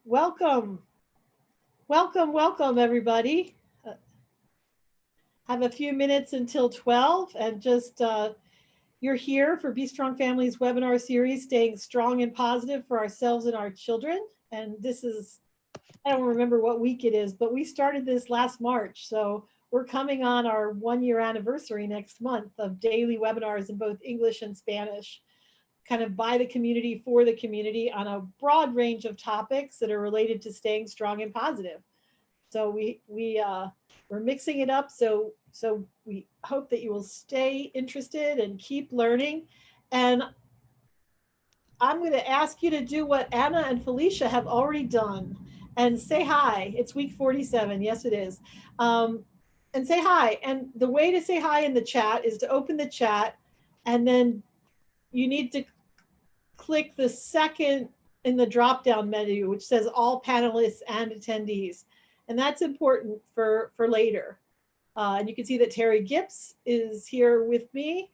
Welcome, welcome, everybody. Have a few minutes until 12 and just you're here for Be Strong Families webinar series, Staying Strong and Positive for Ourselves and Our Children. And this is, I don't remember what week it is, but we started this last March. So we're coming on our 1-year anniversary next month of daily webinars in both English and Spanish, kind of by the community, for the community, on a broad range of topics that are related to staying strong and positive. So we're mixing it up. So we hope that you will stay interested and keep learning. And I'm going to ask you to do what Anna and Felicia have already done and say hi. It's week 47. Yes, it is. And say hi. And the way to say hi in the chat is to open the chat, and then you need to click the second in the drop-down menu, which says all panelists and attendees. And that's important for later. And you can see that Terry Gips is here with me.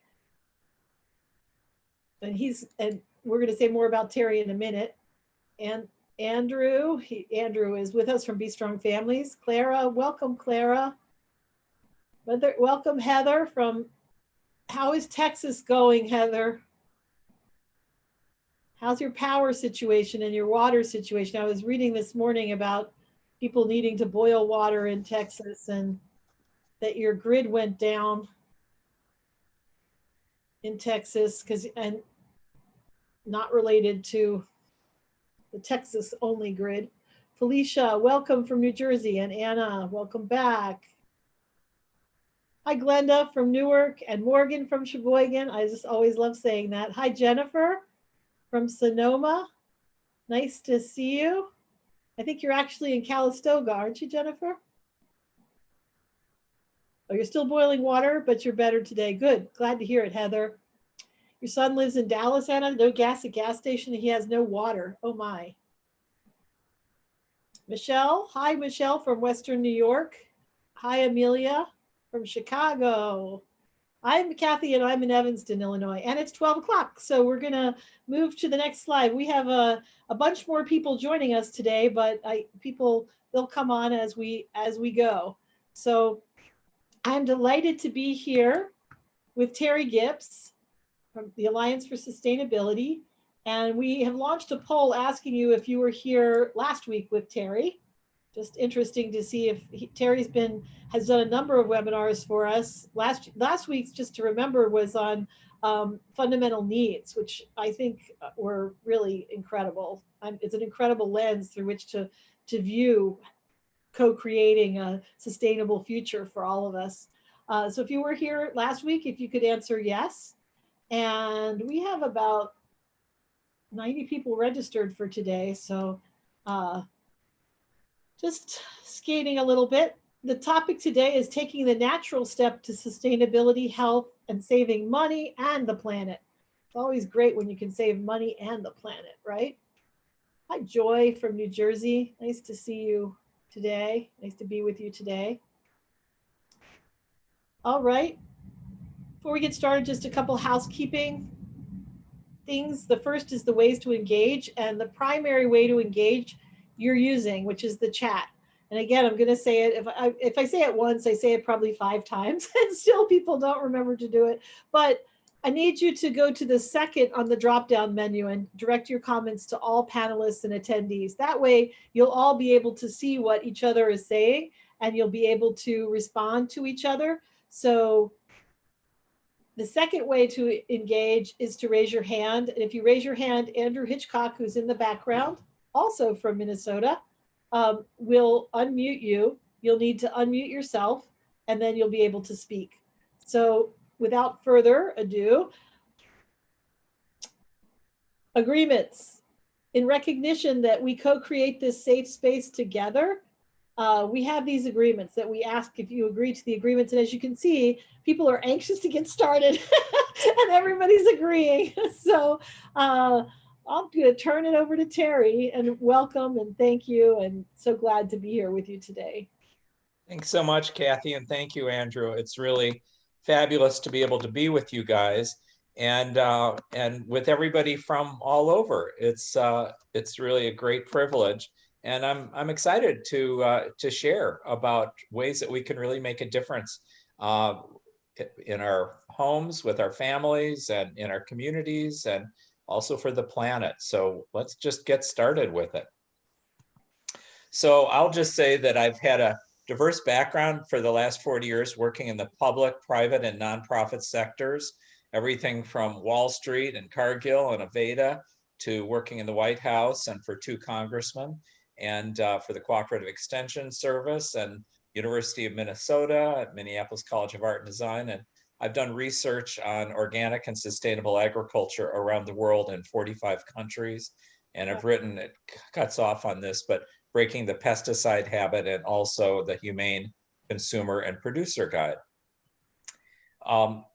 And we're going to say more about Terry in a minute. And Andrew is with us from Be Strong Families. Clara, welcome, Clara. Welcome, Heather from, how is Texas going, Heather? How's your power situation and your water situation? I was reading this morning about people needing to boil water in Texas, and that your grid went down in Texas and not related to the Texas only grid. Felicia, welcome from New Jersey, and Anna, welcome back. Hi, Glenda from Newark, and Morgan from Sheboygan. I just always love saying that. Hi, Jennifer from Sonoma. Nice to see you. I think you're actually in Calistoga, aren't you, Jennifer? Oh, you're still boiling water, but you're better today. Good. Glad to hear it, Heather. Your son lives in Dallas, Anna. No gas at gas station. He has no water. Oh, my. Michelle. Hi, Michelle from Western New York. Hi, Amelia from Chicago. I'm Katthe, and I'm in Evanston, Illinois, and it's 12 o'clock. So we're going to move to the next slide. We have a bunch more people joining us today, but they'll come on as we go. So I'm delighted to be here with Terry Gips from the Alliance for Sustainability. And we have launched a poll asking you if you were here last week with Terry. Just interesting to see if Terry's has done a number of webinars for us. Last week's, just to remember, was on fundamental needs, which I think were really incredible. It's an incredible lens through which to view co-creating a sustainable future for all of us. So if you were here last week, if you could answer yes. And we have about 90 people registered for today. So just skating a little bit. The topic today is taking the natural step to sustainability, health, and saving money and the planet. It's always great when you can save money and the planet, right? Hi, Joy from New Jersey. Nice to see you today. Nice to be with you today. All right. Before we get started, just a couple housekeeping things. The first is the ways to engage, and the primary way to engage you're using, which is the chat. And again, I'm going to say it, if I say it once, I say it probably 5 times, and still people don't remember to do it. But I need you to go to the second on the drop-down menu and direct your comments to all panelists and attendees. That way, you'll all be able to see what each other is saying, and you'll be able to respond to each other. So the second way to engage is to raise your hand. And if you raise your hand, Andrew Hitchcock, who's in the background, also from Minnesota, will unmute you. You'll need to unmute yourself, and then you'll be able to speak. So without further ado, agreements. In recognition that we co-create this safe space together, we have these agreements that we ask if you agree to the agreements. And as you can see, people are anxious to get started and everybody's agreeing. So I'm going to turn it over to Terry, and welcome and thank you, and so glad to be here with you today. Thanks so much, Katthe, and thank you, Andrew. It's really fabulous to be able to be with you guys and with everybody from all over. It's really a great privilege. and I'm excited to share about ways that we can really make a difference in our homes, with our families, and in our communities, and also for the planet. So let's just get started with it. So I'll just say that I've had a diverse background for the last 40 years working in the public, private, and nonprofit sectors, everything from Wall Street and Cargill and Aveda to working in the White House and for 2 congressmen, and for the Cooperative Extension Service and University of Minnesota at Minneapolis College of Art and Design. And I've done research on organic and sustainable agriculture around the world in 45 countries. And I've written, it cuts off on this, but Breaking the Pesticide Habit, and also the Humane Consumer and Producer Guide.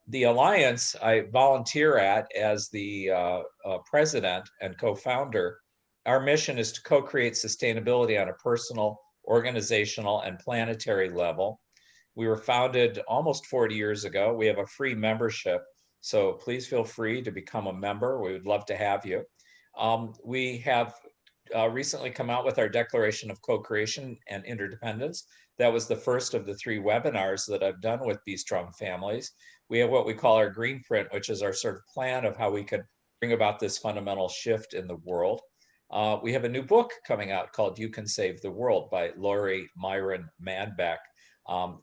The Alliance I volunteer at as the president and co-founder. Our mission is to co-create sustainability on a personal, organizational, and planetary level. We were founded almost 40 years ago. We have a free membership, so please feel free to become a member. We would love to have you. We have recently come out with our Declaration of Co-Creation and Interdependence. That was the first of the 3 webinars that I've done with Be Strong Families. We have what we call our green print, which is our sort of plan of how we could bring about this fundamental shift in the world. We have a new book coming out called You Can Save the World by Lori Myron Manbeck.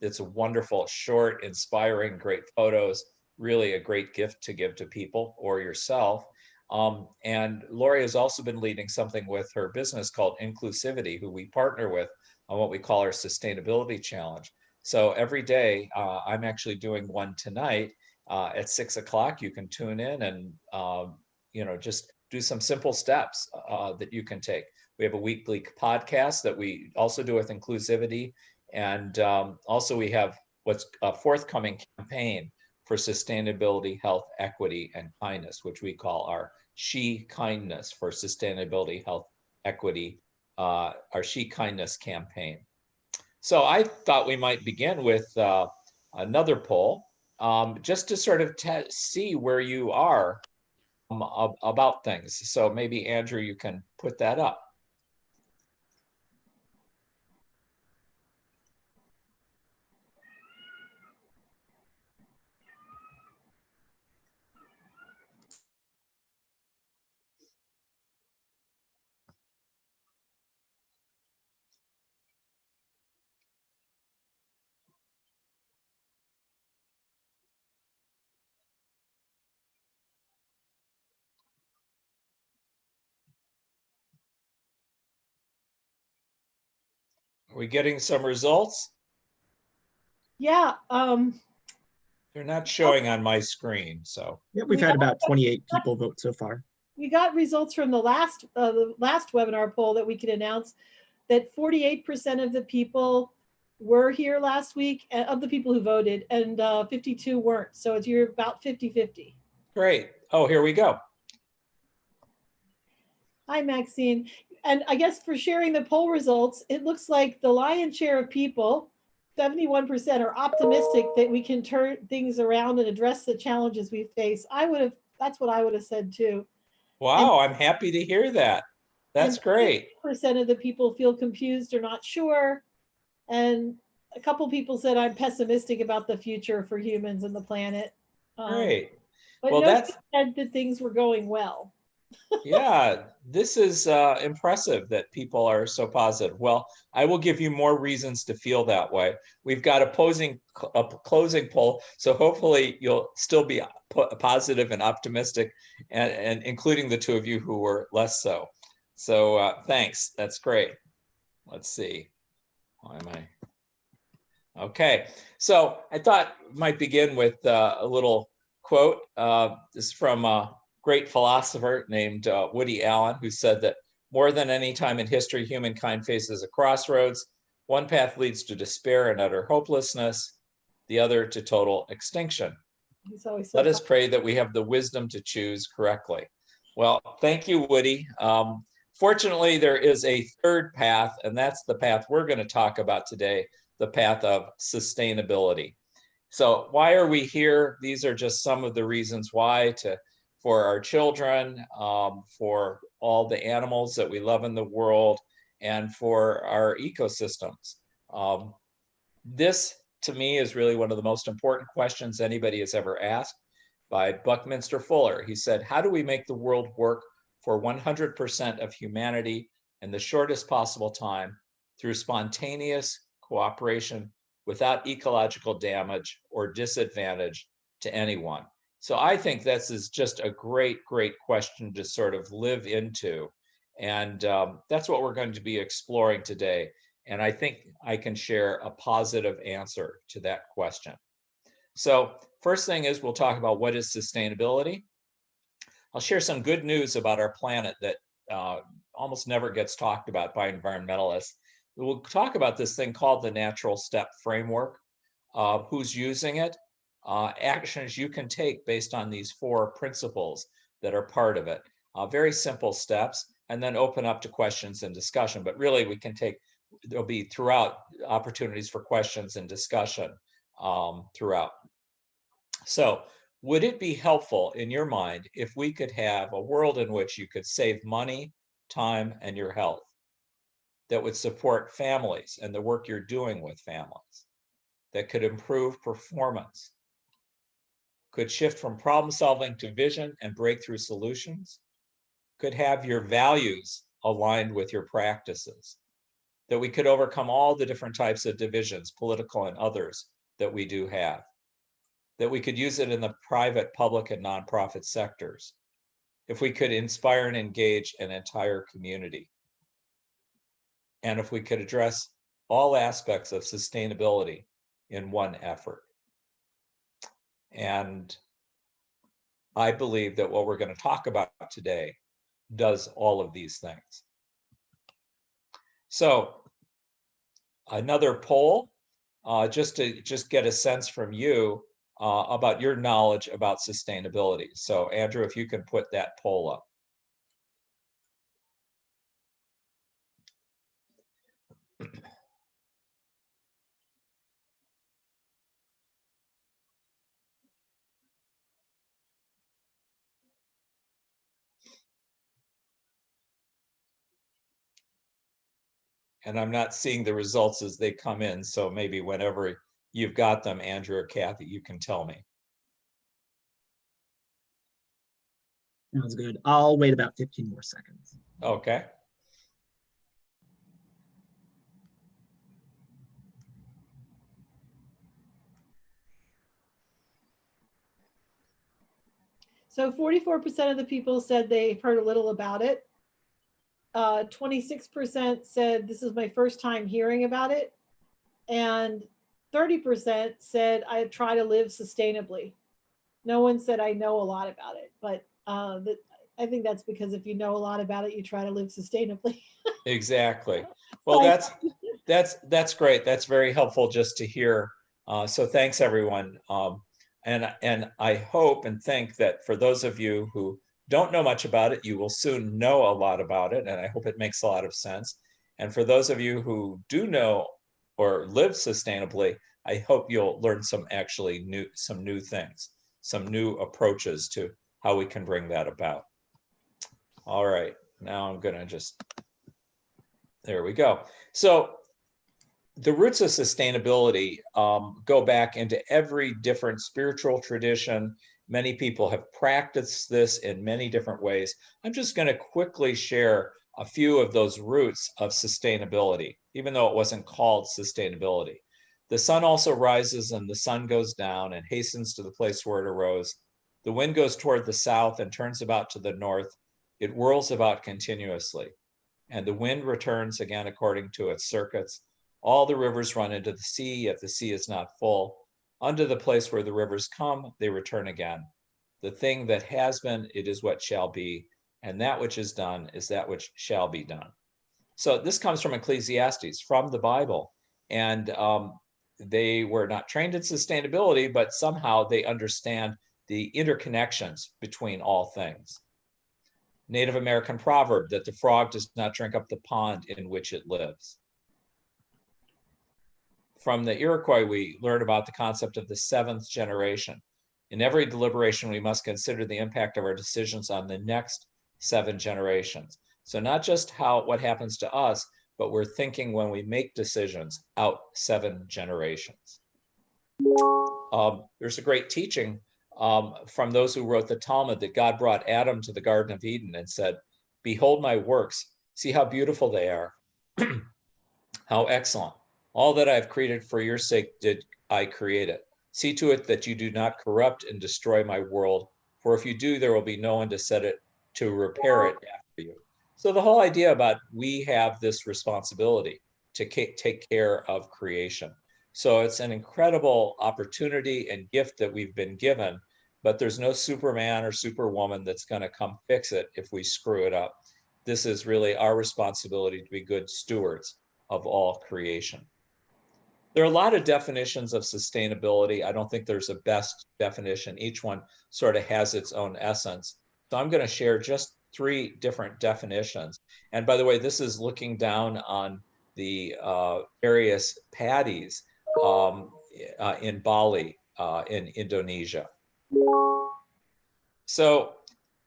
It's a wonderful, short, inspiring, great photos, really a great gift to give to people or yourself. And Lori has also been leading something with her business called Inclusivity, who we partner with on what we call our Sustainability Challenge. So every day, I'm actually doing one tonight at 6 o'clock. You can tune in and just do some simple steps that you can take. We have a weekly podcast that we also do with Inclusivity. And also we have what's a forthcoming campaign for sustainability, health, equity, and kindness, which we call our She Kindness for Sustainability, Health, Equity, our She Kindness campaign. So I thought we might begin with another poll, just to sort of see where you are about things. So maybe Andrew, you can put that up. Are we getting some results? Yeah. They're not showing on my screen, so. Yeah, we've had about 28 people vote so far. We got results from the last webinar poll that we could announce that 48% of the people were here last week, of the people who voted, and 52 weren't. So you're about 50-50. Great. Oh, here we go. Hi, Maxine. And I guess for sharing the poll results, it looks like the lion's share of people, 71%, are optimistic that we can turn things around and address the challenges we face. That's what I would have said too. Wow, I'm happy to hear that. That's great. 50% of the people feel confused or not sure. And a couple people said I'm pessimistic about the future for humans and the planet. Great. But well, nobody said that things were going well. Yeah, this is impressive that people are so positive. Well, I will give you more reasons to feel that way. We've got a closing poll, so hopefully you'll still be positive and optimistic, and including the 2 of you who were less so. So thanks, that's great. Let's see, why am I? Okay, so I thought I might begin with a little quote. This is from great philosopher named Woody Allen, who said that more than any time in history, humankind faces a crossroads. One path leads to despair and utter hopelessness, the other to total extinction. Let us pray that we have the wisdom to choose correctly. Well, thank you, Woody. Fortunately, there is a third path, and that's the path we're going to talk about today, the path of sustainability. So why are we here? These are just some of the reasons why: for our children, for all the animals that we love in the world, and for our ecosystems. This, to me, is really one of the most important questions anybody has ever asked. By Buckminster Fuller. He said, how do we make the world work for 100% of humanity in the shortest possible time through spontaneous cooperation without ecological damage or disadvantage to anyone? So I think this is just a great, great question to sort of live into. And that's what we're going to be exploring today. And I think I can share a positive answer to that question. So first thing is we'll talk about what is sustainability. I'll share some good news about our planet that almost never gets talked about by environmentalists. We'll talk about this thing called the natural step framework, who's using it, actions you can take based on these 4 principles that are part of it. Very simple steps, and then open up to questions and discussion. But really we can take, there'll be throughout opportunities for questions and discussion throughout. So would it be helpful in your mind if we could have a world in which you could save money, time, and your health, that would support families and the work you're doing with families, that could improve performance, could shift from problem solving to vision and breakthrough solutions, could have your values aligned with your practices, that we could overcome all the different types of divisions, political and others, that we do have, that we could use it in the private, public, and nonprofit sectors, if we could inspire and engage an entire community, and if we could address all aspects of sustainability in one effort. And I believe that what we're going to talk about today does all of these things. So another poll, just to get a sense from you about your knowledge about sustainability. So Andrew, if you can put that poll up. And I'm not seeing the results as they come in, so maybe whenever you've got them, Andrew or Katthe, you can tell me. Sounds good. I'll wait about 15 more seconds. Okay. So 44% of the people said they've heard a little about it. 26% said this is my first time hearing about it. And 30% said I try to live sustainably. No one said I know a lot about it, but I think that's because if you know a lot about it, you try to live sustainably. Exactly. Well, that's great. That's very helpful just to hear. So thanks, everyone. And I hope and think that for those of you who don't know much about it, you will soon know a lot about it. And I hope it makes a lot of sense. And for those of you who do know or live sustainably, I hope you'll learn some new things, some new approaches to how we can bring that about. All right, now I'm gonna there we go. So the roots of sustainability go back into every different spiritual tradition. Many people have practiced this in many different ways. I'm just going to quickly share a few of those roots of sustainability, even though it wasn't called sustainability. The sun also rises and the sun goes down and hastens to the place where it arose. The wind goes toward the south and turns about to the north. It whirls about continuously, and the wind returns again according to its circuits. All the rivers run into the sea, yet the sea is not full. Unto the place where the rivers come, they return again. The thing that has been, it is what shall be, and that which is done is that which shall be done. So this comes from Ecclesiastes, from the Bible. And they were not trained in sustainability, but somehow they understand the interconnections between all things. Native American proverb that the frog does not drink up the pond in which it lives. From the Iroquois, we learn about the concept of the 7th generation. In every deliberation, we must consider the impact of our decisions on the next 7 generations. So not just what happens to us, but we're thinking when we make decisions out 7 generations. There's a great teaching from those who wrote the Talmud that God brought Adam to the Garden of Eden and said, "Behold my works, see how beautiful they are, how excellent. All that I have created for your sake did I create it. See to it that you do not corrupt and destroy my world, for if you do, there will be no one to set it to repair it after you." So the whole idea about we have this responsibility to take care of creation. So it's an incredible opportunity and gift that we've been given, but there's no Superman or Superwoman that's going to come fix it if we screw it up. This is really our responsibility to be good stewards of all creation. There are a lot of definitions of sustainability. I don't think there's a best definition. Each one sort of has its own essence. So I'm going to share just 3 different definitions. And by the way, this is looking down on the various paddies in Bali, in Indonesia. So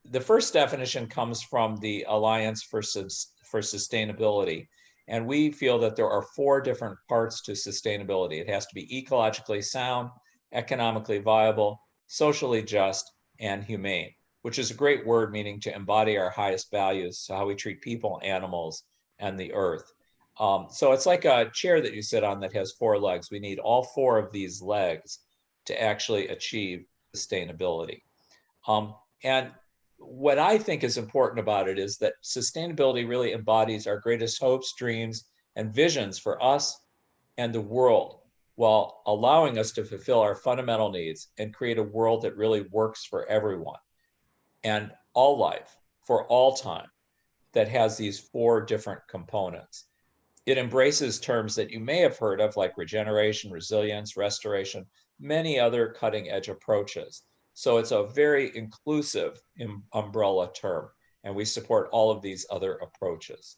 the first definition comes from the Alliance for Sustainability. And we feel that there are 4 different parts to sustainability. It has to be ecologically sound, economically viable, socially just, and humane, which is a great word meaning to embody our highest values, so how we treat people, animals, and the earth. So it's like a chair that you sit on that has 4 legs. We need all 4 of these legs to actually achieve sustainability. And what I think is important about it is that sustainability really embodies our greatest hopes, dreams, and visions for us and the world, while allowing us to fulfill our fundamental needs and create a world that really works for everyone and all life for all time, that has these 4 different components. It embraces terms that you may have heard of, like regeneration, resilience, restoration, many other cutting-edge approaches. So it's a very inclusive umbrella term, and we support all of these other approaches.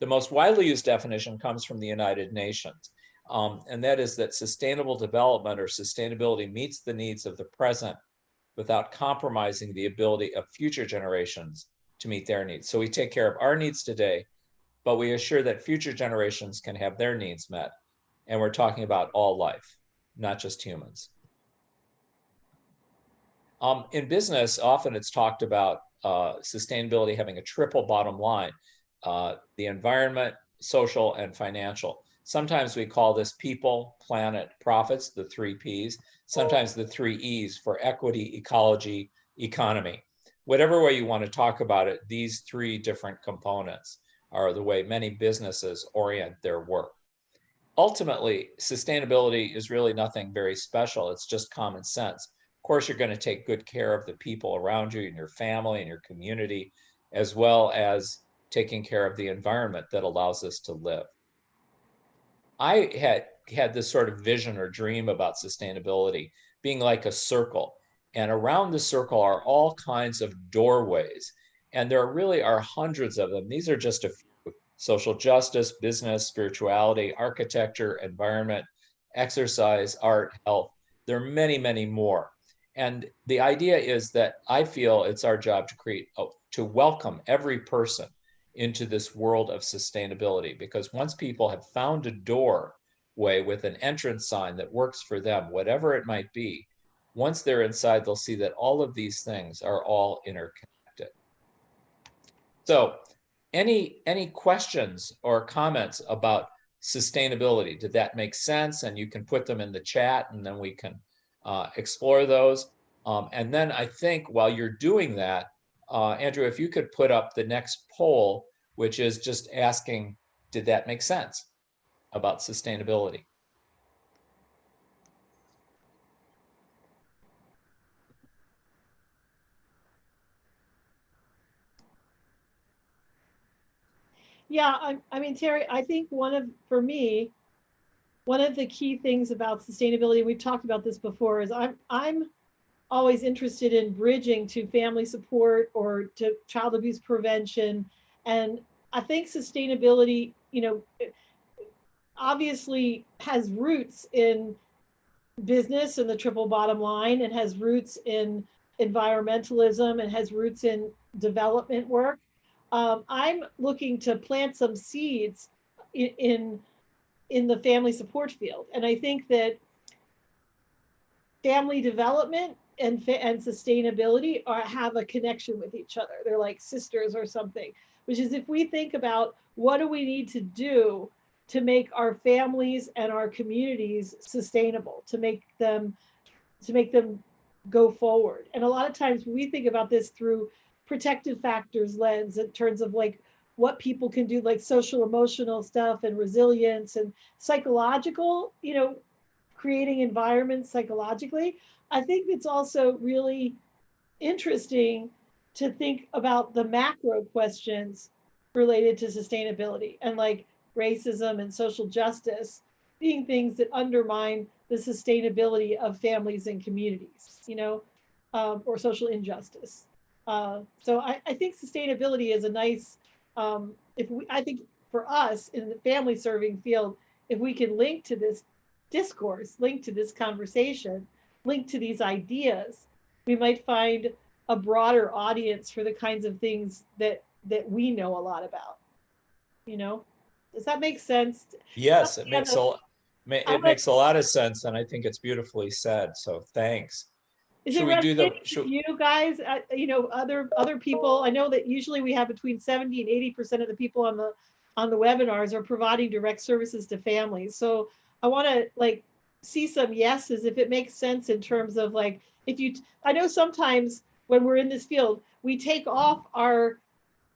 The most widely used definition comes from the United Nations, and that is that sustainable development or sustainability meets the needs of the present without compromising the ability of future generations to meet their needs. So we take care of our needs today, but we assure that future generations can have their needs met. And we're talking about all life, not just humans. In business, often it's talked about sustainability having a triple bottom line, the environment, social, and financial. Sometimes we call this people, planet, profits, the 3 Ps, sometimes the 3 Es for equity, ecology, economy. Whatever way you want to talk about it, these 3 different components are the way many businesses orient their work. Ultimately, sustainability is really nothing very special. It's just common sense. Of course, you're going to take good care of the people around you and your family and your community, as well as taking care of the environment that allows us to live. I had this sort of vision or dream about sustainability being like a circle. And around the circle are all kinds of doorways. And there really are hundreds of them. These are just a few: social justice, business, spirituality, architecture, environment, exercise, art, health. There are many, many more. And the idea is that I feel it's our job to welcome every person into this world of sustainability, because once people have found a doorway with an entrance sign that works for them, whatever it might be, once they're inside, they'll see that all of these things are all interconnected. So any questions or comments about sustainability? Did that make sense? And you can put them in the chat, and then we can explore those. And then I think while you're doing that, Andrew, if you could put up the next poll, which is just asking, did that make sense about sustainability? Yeah, I mean, Terry, I think for me, one of the key things about sustainability, we've talked about this before, is I'm always interested in bridging to family support or to child abuse prevention. And I think sustainability, obviously has roots in business and the triple bottom line, and has roots in environmentalism, and has roots in development work. I'm looking to plant some seeds in the family support field. And I think that family development and sustainability have a connection with each other. They're like sisters or something, which is if we think about what do we need to do to make our families and our communities sustainable, to make them go forward. And a lot of times when we think about this through protective factors lens in terms of like what people can do, like social emotional stuff and resilience and psychological, creating environments psychologically. I think it's also really interesting to think about the macro questions related to sustainability and like racism and social justice being things that undermine the sustainability of families and communities, or social injustice. So I think sustainability is a nice, I think for us in the family serving field, if we can link to this discourse, link to this conversation, link to these ideas, we might find a broader audience for the kinds of things that we know a lot about. Does that make sense? Yes, it makes a lot of sense, and I think it's beautifully said. So thanks. Is Should it we do the? resonating with you guys? Other people. I know that usually we have between 70 and 80% of the people on the webinars are providing direct services to families. So I want to like see some yeses if it makes sense in terms of like I know sometimes when we're in this field we take off our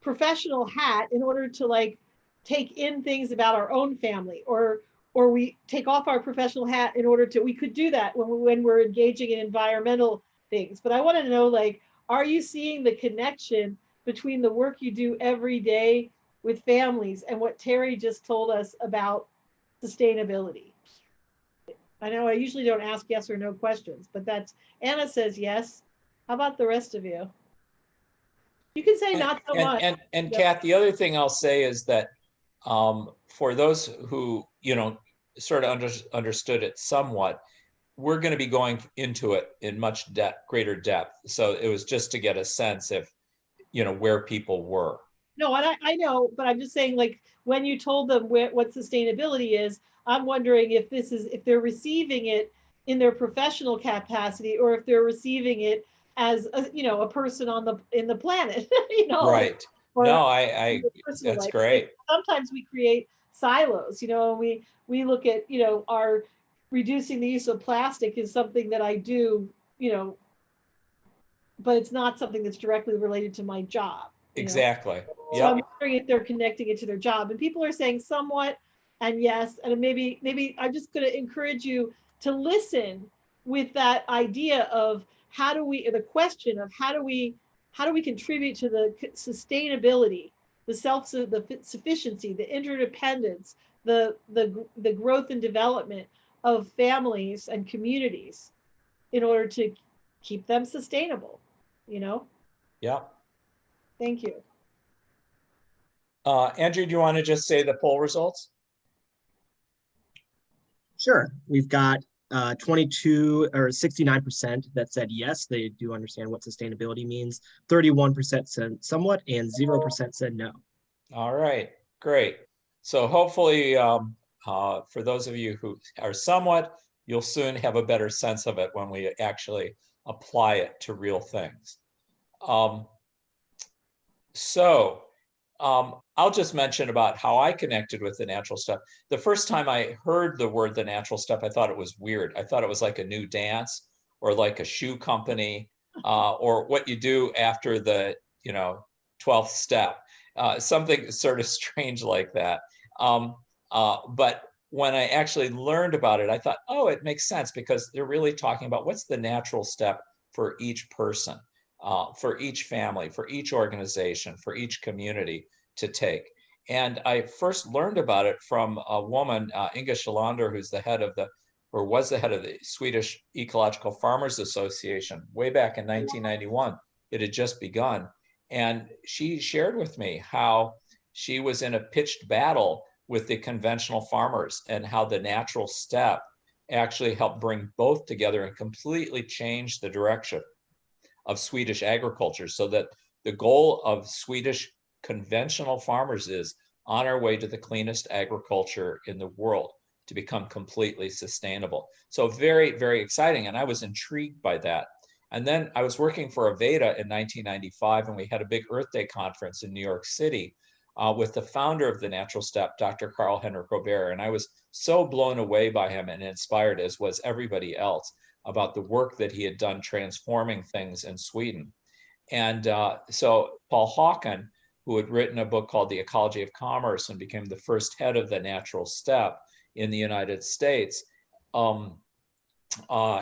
professional hat in order to like take in things about our own family, or we take off our professional hat in order to, we could do that when we're engaging in environmental things. But I want to know, like, are you seeing the connection between the work you do every day with families and what Terry just told us about sustainability? I know I usually don't ask yes or no questions, but that's, Anna says yes. How about the rest of you? You can say not so much. And Kath, the other thing I'll say is that for those who, sort of understood it somewhat, we're going to be going into it in much greater depth. So it was just to get a sense of, where people were. No, and I know, but I'm just saying, like, when you told them what sustainability is, I'm wondering if they're receiving it in their professional capacity, or if they're receiving it as a person in the planet, Right. Or no, I that's life. great. Sometimes we create silos, and we look at, our reducing the use of plastic is something that I do, but it's not something that's directly related to my job. Exactly. So I'm wondering if they're connecting it to their job. And people are saying somewhat and yes. And maybe I'm just going to encourage you to listen with that idea of the question of how do we contribute to the sustainability, the sufficiency, the interdependence, the growth and development of families and communities in order to keep them sustainable, Yeah. Thank you. Andrew, do you want to just say the poll results? Sure. We've got 22 or 69% that said yes, they do understand what sustainability means. 31% said somewhat, and 0% said no. All right, great. So hopefully, for those of you who are somewhat, you'll soon have a better sense of it when we actually apply it to real things. I'll just mention about how I connected with the natural step. The first time I heard the word the natural step, I thought it was weird. I thought it was like a new dance or like a shoe company, or what you do after the 12th step, something sort of strange like that. But when I actually learned about it, I thought, oh, it makes sense, because they're really talking about what's the natural step for each person, for each family, for each organization, for each community to take. And I first learned about it from a woman, Inga Shalander, who's was the head of the Swedish Ecological Farmers Association way back in 1991. It had just begun. And she shared with me how she was in a pitched battle with the conventional farmers, and how the natural step actually helped bring both together and completely change the direction of Swedish agriculture, so that the goal of Swedish conventional farmers is on our way to the cleanest agriculture in the world to become completely sustainable. So very, very exciting. And I was intrigued by that. And then I was working for Aveda in 1995, and we had a big Earth Day conference in New York City with the founder of the Natural Step, Dr. Carl Henrik Robert. And I was so blown away by him and inspired, as was everybody else, about the work that he had done transforming things in Sweden. And so Paul Hawken, who had written a book called The Ecology of Commerce and became the first head of the Natural Step in the United States,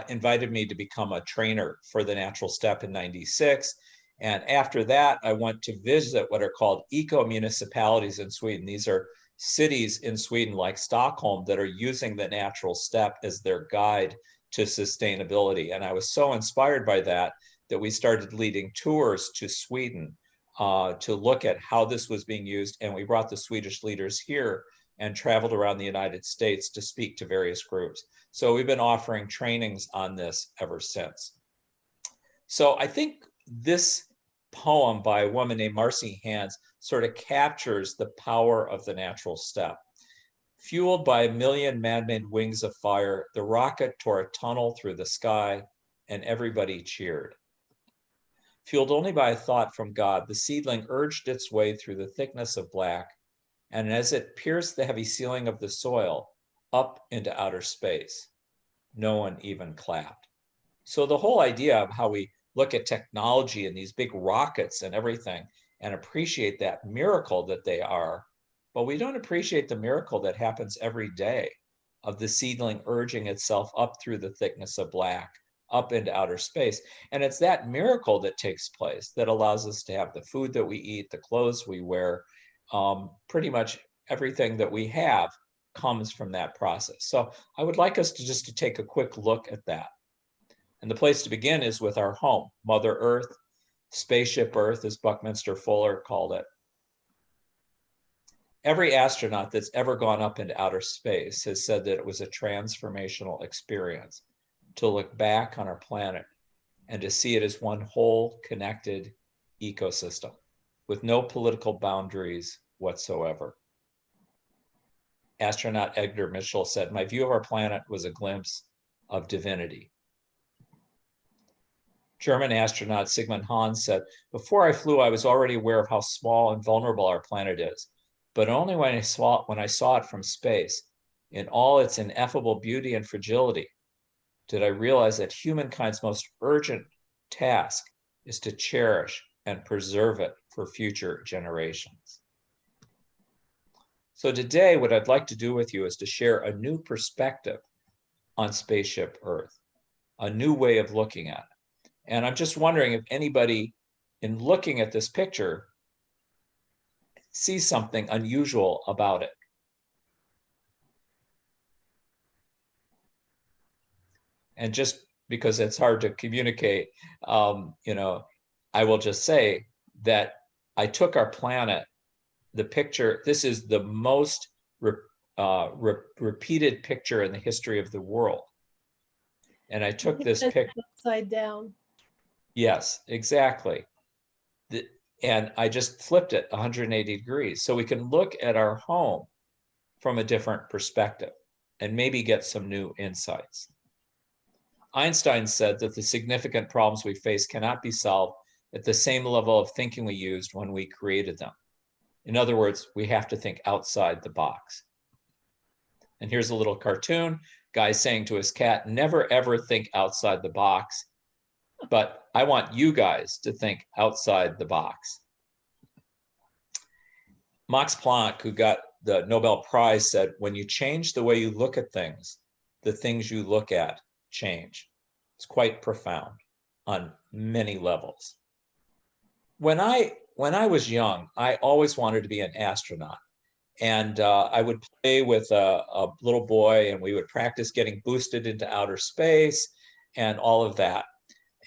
invited me to become a trainer for the Natural Step in '96. And after that, I went to visit what are called eco-municipalities in Sweden. These are cities in Sweden like Stockholm that are using the Natural Step as their guide to sustainability. And I was so inspired by that we started leading tours to Sweden to look at how this was being used. And we brought the Swedish leaders here and traveled around the United States to speak to various groups. So we've been offering trainings on this ever since. So I think this poem by a woman named Marcy Hands sort of captures the power of the Natural Step. Fueled by a million man-made wings of fire, the rocket tore a tunnel through the sky and everybody cheered. Fueled only by a thought from God, the seedling urged its way through the thickness of black, and as it pierced the heavy ceiling of the soil, up into outer space. No one even clapped. So the whole idea of how we look at technology and these big rockets and everything and appreciate that miracle that they are, but we don't appreciate the miracle that happens every day of the seedling urging itself up through the thickness of black, up into outer space. And it's that miracle that takes place that allows us to have the food that we eat, the clothes we wear, pretty much everything that we have comes from that process. So I would like us to just take a quick look at that. And the place to begin is with our home, Mother Earth, Spaceship Earth, as Buckminster Fuller called it. Every astronaut that's ever gone up into outer space has said that it was a transformational experience to look back on our planet and to see it as one whole connected ecosystem with no political boundaries whatsoever. Astronaut Edgar Mitchell said, "My view of our planet was a glimpse of divinity." German astronaut Sigmund Hahn said, "Before I flew, I was already aware of how small and vulnerable our planet is, but only when I saw it from space, in all its ineffable beauty and fragility, did I realize that humankind's most urgent task is to cherish and preserve it for future generations." So today, what I'd like to do with you is to share a new perspective on Spaceship Earth, a new way of looking at it. And I'm just wondering if anybody, in looking at this picture, sees something unusual about it. And just because it's hard to communicate, I will just say that I took our planet, the picture, this is the most repeated picture in the history of the world. And I took this picture upside down. Yes, exactly. And I just flipped it 180 degrees. So we can look at our home from a different perspective and maybe get some new insights. Einstein said that the significant problems we face cannot be solved at the same level of thinking we used when we created them. In other words, we have to think outside the box. And here's a little cartoon, guy saying to his cat, "Never ever think outside the box." But I want you guys to think outside the box. Max Planck, who got the Nobel Prize, said, "When you change the way you look at things, the things you look at change." It's quite profound on many levels. When I was young, I always wanted to be an astronaut. And I would play with a little boy, and we would practice getting boosted into outer space and all of that.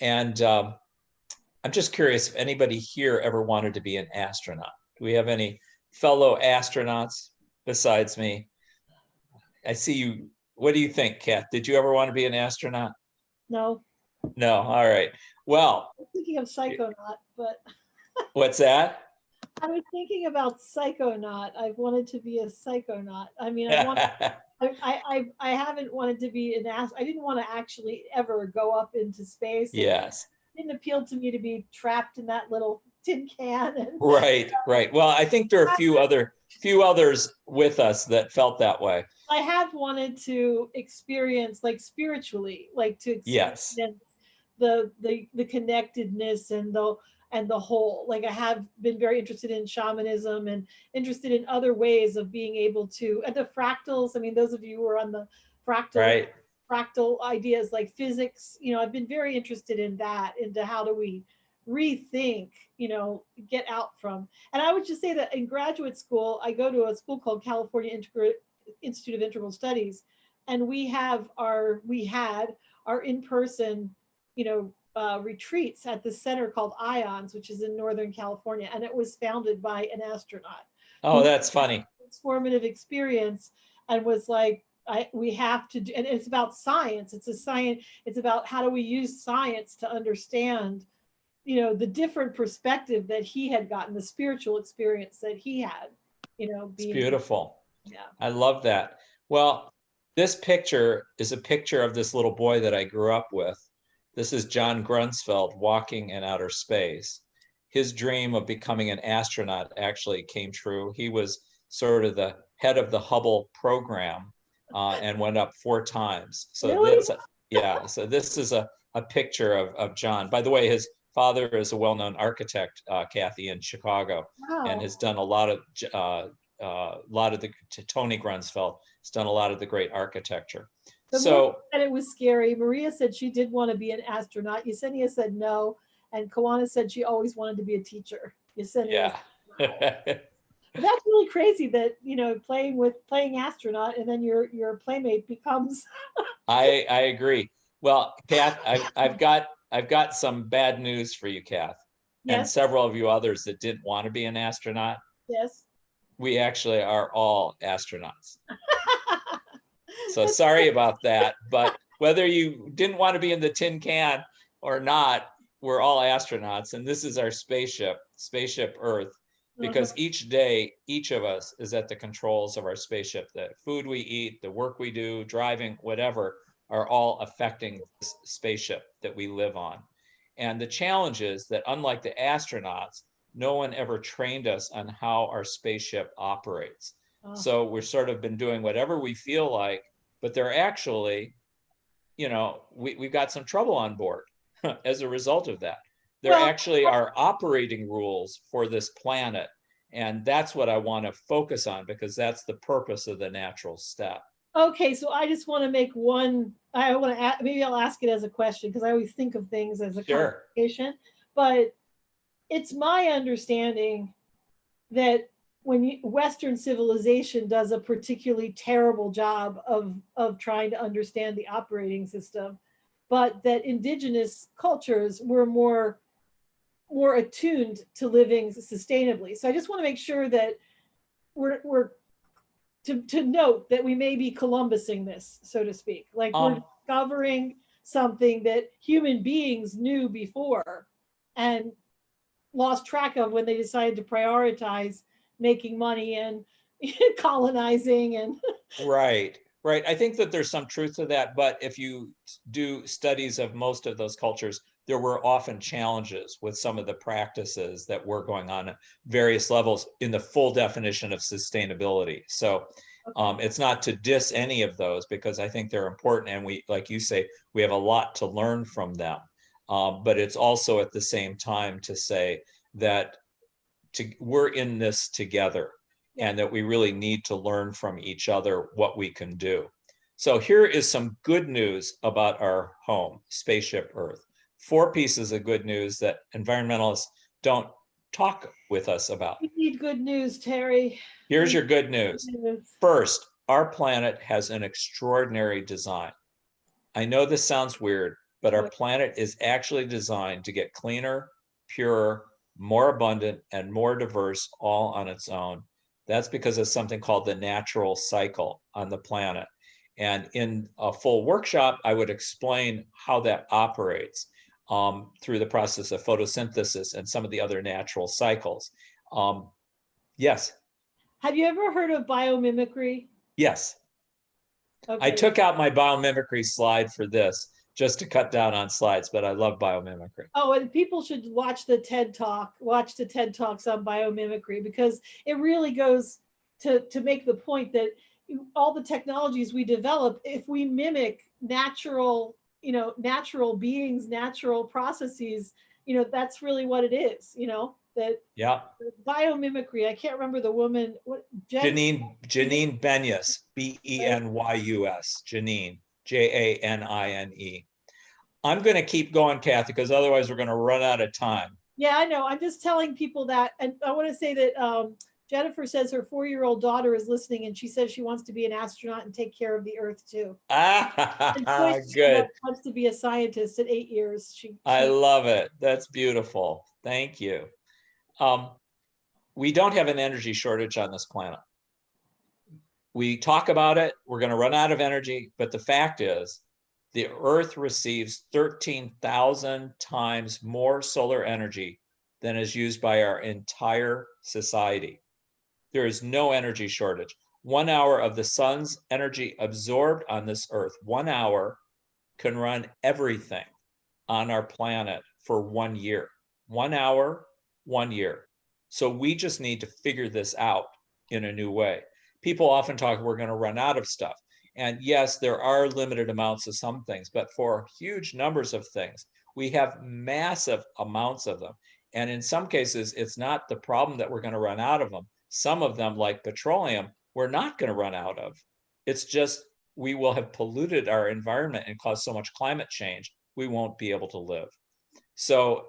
And I'm just curious if anybody here ever wanted to be an astronaut. Do we have any fellow astronauts besides me? I see you. What do you think, Kat? Did you ever want to be an astronaut? No. No. All right. Well, I'm thinking of psychonaut, but what's that? I was thinking about psychonaut. I wanted to be a psychonaut. I mean, I haven't wanted to be an I didn't want to actually ever go up into space. And Yes. it didn't appeal to me to be trapped in that little tin can. And Right, right. Well, I think there are a few others with us that felt that way. I have wanted to experience, like, spiritually, like to Yes. experience the connectedness and the whole. Like, I have been very interested in shamanism and interested in other ways of being able to, and the fractals. I mean, those of you who are on the Right. fractal ideas like physics, I've been very interested in that, into how do we rethink, get out from. And I would just say that in graduate school, I go to a school called California Institute of Integral Studies, and we had our in-person, retreats at the center called IONS, which is in Northern California, and it was founded by an astronaut. Oh, that's funny. Transformative experience, and was like, we have to do, and it's about science. It's about how do we use science to understand, the different perspective that he had gotten, the spiritual experience that he had, It's beautiful. Yeah. I love that. Well, this picture is a picture of this little boy that I grew up with. This is John Grunsfeld walking in outer space. His dream of becoming an astronaut actually came true. He was sort of the head of the Hubble program and went up 4 times. So Really? so this is a picture of John. By the way, his father is a well-known architect, Katthe, in Chicago, and Wow. has done a lot of Tony Grunsfeld has done a lot of the great architecture. So said it was scary. Maria said she did want to be an astronaut. Yesenia said no, and Kawana said she always wanted to be a teacher. Yesenia. Yeah. That's really crazy that, playing astronaut, and then your playmate becomes. I agree. Well, Kath, I've got some bad news for you, Kath, and Yes. several of you others that didn't want to be an astronaut. Yes. We actually are all astronauts. So sorry about that, but whether you didn't want to be in the tin can or not, we're all astronauts, and this is our spaceship Earth, because each day, each of us is at the controls of our spaceship. The food we eat, the work we do, driving, whatever, are all affecting this spaceship that we live on. And the challenge is that, unlike the astronauts, no one ever trained us on how our spaceship operates. So we've sort of been doing whatever we feel like, but they're actually, we've got some trouble on board as a result of that. There actually are operating rules for this planet. And that's what I want to focus on, because that's the purpose of the natural step. Okay, so I just want to make one. I want to maybe I'll ask it as a question, because I always think of things as a conversation. But it's my understanding that when Western civilization does a particularly terrible job of trying to understand the operating system, but that indigenous cultures were more attuned to living sustainably. So I just want to make sure that we're to note that we may be Columbusing this, so to speak. Like, we're discovering something that human beings knew before and lost track of when they decided to prioritize making money and colonizing and Right. I think that there's some truth to that, but if you do studies of most of those cultures, there were often challenges with some of the practices that were going on at various levels in the full definition of sustainability. So it's not to diss any of those, because I think they're important, and we, like you say, we have a lot to learn from them. But it's also at the same time to say that we're in this together, and that we really need to learn from each other what we can do. So here is some good news about our home, Spaceship Earth. 4 pieces of good news that environmentalists don't talk with us about. We need good news, Terry. Here's your good news. First, our planet has an extraordinary design. I know this sounds weird, but our planet is actually designed to get cleaner, purer, more abundant, and more diverse all on its own. That's because of something called the natural cycle on the planet. And in a full workshop, I would explain how that operates through the process of photosynthesis and some of the other natural cycles. Yes. Have you ever heard of biomimicry? Yes. I Okay. took out my biomimicry slide for this just to cut down on slides, but I love biomimicry. Oh, and people should watch the TED Talk, watch the TED Talks on biomimicry, because it really goes to make the point that all the technologies we develop, if we mimic natural, natural beings, natural processes, that's really what it is, that Yeah. biomimicry. I can't remember the woman, what, Janine Benyus, Benyus, Janine, Janine. I'm going to keep going, Katthe, because otherwise we're going to run out of time. Yeah, I know. I'm just telling people that. And I want to say that Jennifer says her 4-year-old daughter is listening, and she says she wants to be an astronaut and take care of the Earth too. And Good. Wants to be a scientist at 8 years. I love it. That's beautiful. Thank you. We don't have an energy shortage on this planet. We talk about it. We're going to run out of energy. But the fact is, the Earth receives 13,000 times more solar energy than is used by our entire society. There is no energy shortage. 1 hour of the sun's energy absorbed on this Earth, 1 hour can run everything on our planet for 1 year. 1 hour, 1 year. So we just need to figure this out in a new way. People often talk, we're going to run out of stuff. And yes, there are limited amounts of some things, but for huge numbers of things, we have massive amounts of them. And in some cases, it's not the problem that we're going to run out of them. Some of them, like petroleum, we're not going to run out of. It's just we will have polluted our environment and caused so much climate change, we won't be able to live. So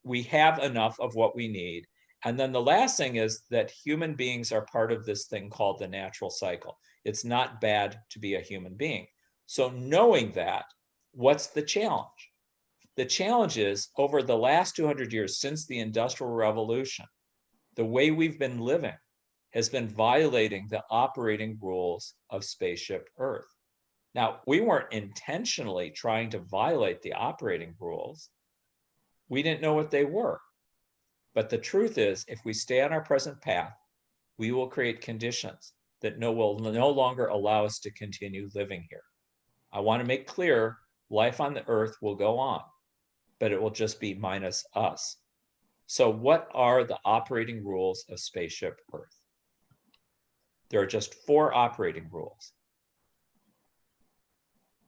we have enough of what we need. And then the last thing is that human beings are part of this thing called the natural cycle. It's not bad to be a human being. So knowing that, what's the challenge? The challenge is over the last 200 years since the Industrial Revolution, the way we've been living has been violating the operating rules of Spaceship Earth. Now, we weren't intentionally trying to violate the operating rules. We didn't know what they were. But the truth is, if we stay on our present path, we will create conditions that will no longer allow us to continue living here. I want to make clear, life on the Earth will go on, but it will just be minus us. So what are the operating rules of Spaceship Earth? There are just 4 operating rules.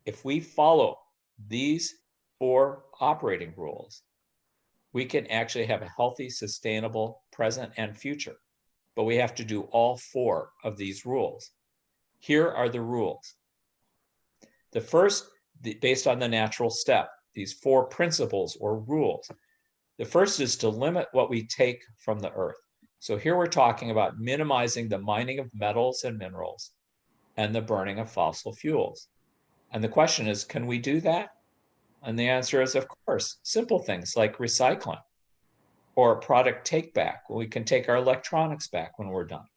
If we follow these 4 operating rules, we can actually have a healthy, sustainable present and future. But we have to do all 4 of these rules. Here are the rules. The first, based on the natural step, these 4 principles or rules. The first is to limit what we take from the Earth. So here we're talking about minimizing the mining of metals and minerals and the burning of fossil fuels. And the question is, can we do that? And the answer is, of course, simple things like recycling or product take back. We can take our electronics back when we're done,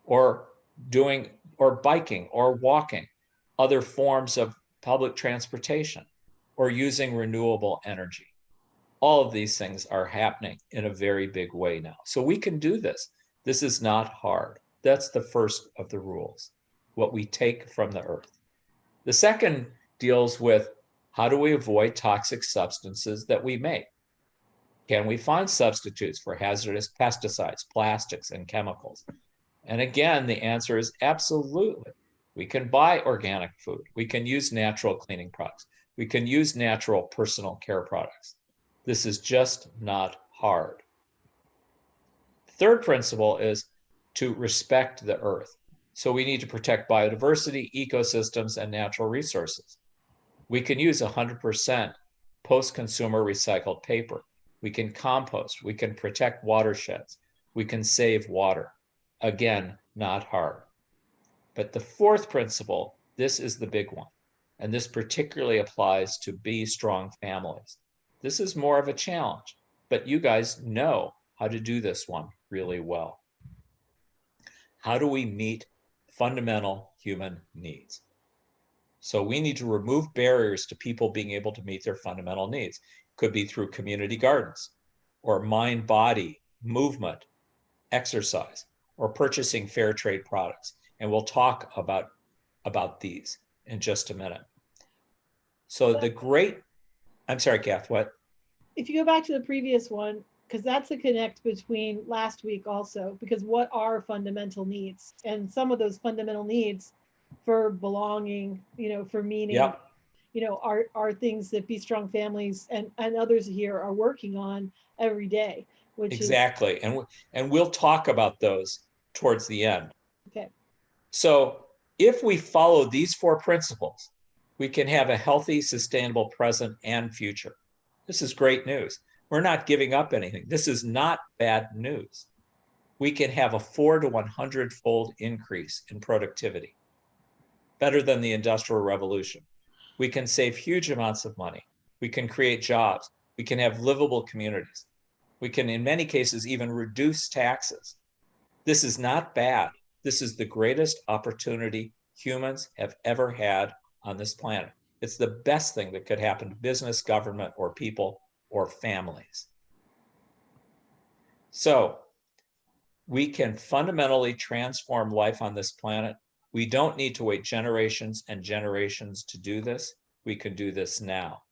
or biking or walking, other forms of public transportation, or using renewable energy. All of these things are happening in a very big way now. So we can do this. This is not hard. That's the first of the rules, what we take from the Earth. The second deals with how do we avoid toxic substances that we make? Can we find substitutes for hazardous pesticides, plastics, and chemicals? And again, the answer is absolutely. We can buy organic food. We can use natural cleaning products. We can use natural personal care products. This is just not hard. Third principle is to respect the Earth. So we need to protect biodiversity, ecosystems, and natural resources. We can use 100% post-consumer recycled paper. We can compost. We can protect watersheds. We can save water. Again, not hard. But the fourth principle, this is the big one. And this particularly applies to Be Strong families. This is more of a challenge, but you guys know how to do this one really well. How do we meet fundamental human needs? So we need to remove barriers to people being able to meet their fundamental needs. Could be through community gardens or mind-body movement, exercise, or purchasing fair trade products. And we'll talk about these in just a minute. So I'm sorry, Kath, what? If you go back to the previous one, because that's a connect between last week also, because what are fundamental needs? And some of those fundamental needs for belonging, for meaning, Yep. Are things that Be Strong Families and others here are working on every day, which exactly. And we'll talk about those towards the end. Okay. So if we follow these 4 principles, we can have a healthy, sustainable present and future. This is great news. We're not giving up anything. This is not bad news. We can have a 4 to 100-fold increase in productivity, better than the Industrial Revolution. We can save huge amounts of money. We can create jobs. We can have livable communities. We can, in many cases, even reduce taxes. This is not bad. This is the greatest opportunity humans have ever had on this planet. It's the best thing that could happen to business, government, or people, or families. So we can fundamentally transform life on this planet. We don't need to wait generations and generations to do this. We can do this now.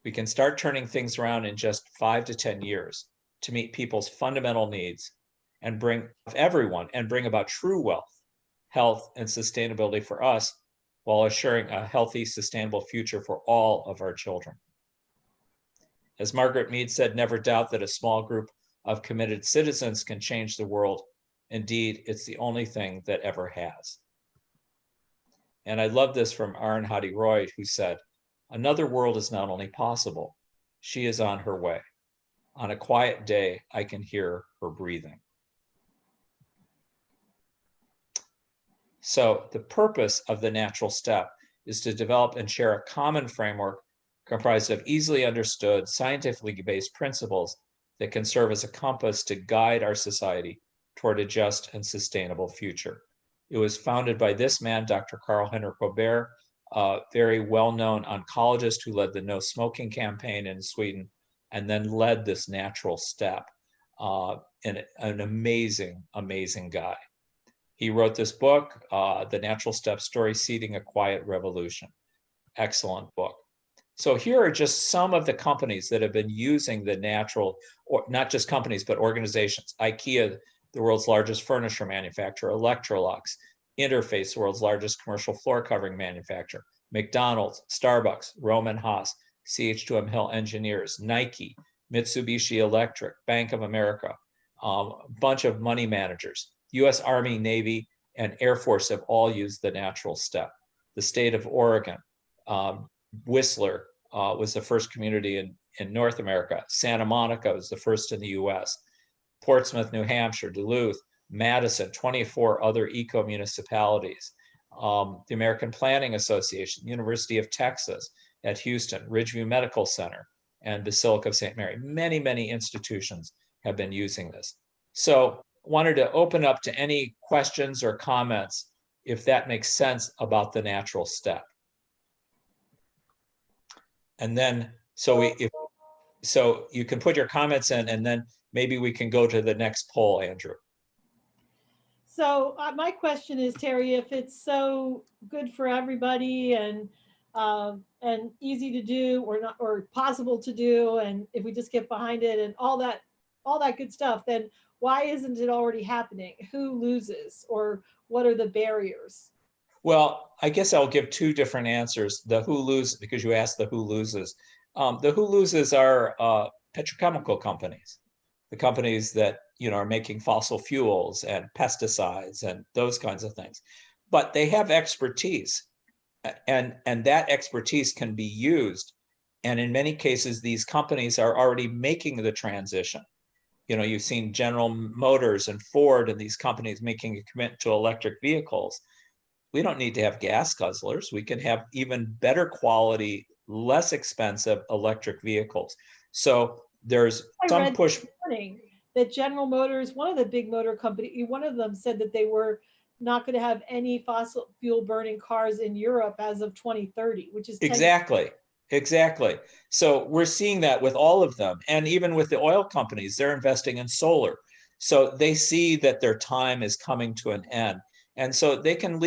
We can start turning things around in just 5 to 10 years to meet people's fundamental needs and bring about true wealth, health, and sustainability for us, while assuring a healthy, sustainable future for all of our children. As Margaret Mead said, never doubt that a small group of committed citizens can change the world. Indeed, it's the only thing that ever has. And I love this from Arundhati Roy, who said, another world is not only possible, she is on her way. On a quiet day, I can hear her breathing. So the purpose of the natural step is to develop and share a common framework comprised of easily understood, scientifically based principles that can serve as a compass to guide our society toward a just and sustainable future. It was founded by this man, Dr. Karl-Heinrich Robert, a very well-known oncologist who led the no smoking campaign in Sweden, and then led this natural step. And an amazing, amazing guy. He wrote this book, The Natural Step Story, Seeding a Quiet Revolution. Excellent book. So here are just some of the companies that have been using the natural, or not just companies, but organizations. IKEA, the world's largest furniture manufacturer. Electrolux, Interface, the world's largest commercial floor covering manufacturer. McDonald's, Starbucks, Roman Haas, CH2M Hill Engineers, Nike, Mitsubishi Electric, Bank of America, a bunch of money managers. US Army, Navy, and Air Force have all used the natural step. The state of Oregon, Whistler was the first community in North America. Santa Monica was the first in the US. Portsmouth, New Hampshire, Duluth, Madison, 24 other eco-municipalities. The American Planning Association, University of Texas at Houston, Ridgeview Medical Center, and Basilica of St. Mary. Many, many institutions have been using this. So wanted to open up to any questions or comments, if that makes sense, about the natural step. And then, so you can put your comments in, and then maybe we can go to the next poll, Andrew. So my question is, Terry, if it's so good for everybody and easy to do, or not, or possible to do, and if we just get behind it and all that good stuff, then why isn't it already happening? Who loses, or what are the barriers? Well, I guess I'll give 2 different answers. The who loses, because you asked the who loses. The who loses are petrochemical companies, the companies that are making fossil fuels and pesticides and those kinds of things. But they have expertise, and that expertise can be used. And in many cases, these companies are already making the transition. You've seen General Motors and Ford and these companies making a commitment to electric vehicles. We don't need to have gas guzzlers. We can have even better quality, less expensive electric vehicles. So there's some push. That General Motors, one of the big motor company, one of them said that they were not going to have any fossil fuel burning cars in Europe as of 2030, which is Exactly. So we're seeing that with all of them. And even with the oil companies, they're investing in solar. So they see that their time is coming to an end. And so they can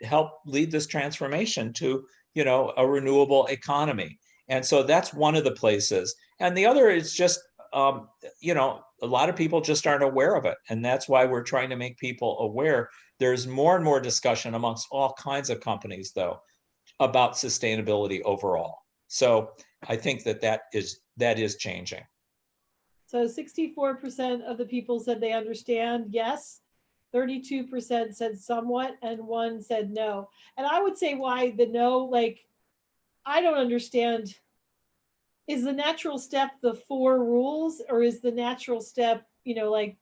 help lead this transformation to, a renewable economy. And so that's one of the places. And the other is just, a lot of people just aren't aware of it. And that's why we're trying to make people aware. There's more and more discussion amongst all kinds of companies, though, about sustainability overall. So I think that is changing. So 64% of the people said they understand, yes. 32% said somewhat, and 1 said no. And I would say why the no, like, I don't understand. Is the natural step the 4 rules, or is the natural step, like?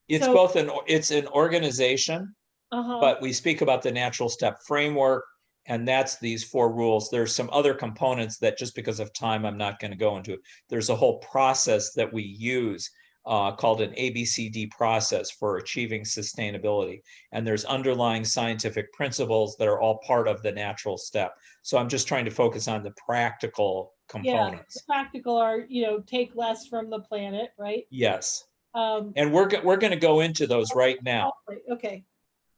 It's So, both it's an organization, uh-huh. but we speak about the natural step framework, and that's these 4 rules. There's some other components that, just because of time, I'm not going to go into. There's a whole process that we use called an ABCD process for achieving sustainability. And there's underlying scientific principles that are all part of the natural step. So I'm just trying to focus on the practical components. Yeah, the practical are, take less from the planet, right? Yes. And we're going to go into those right now. Okay.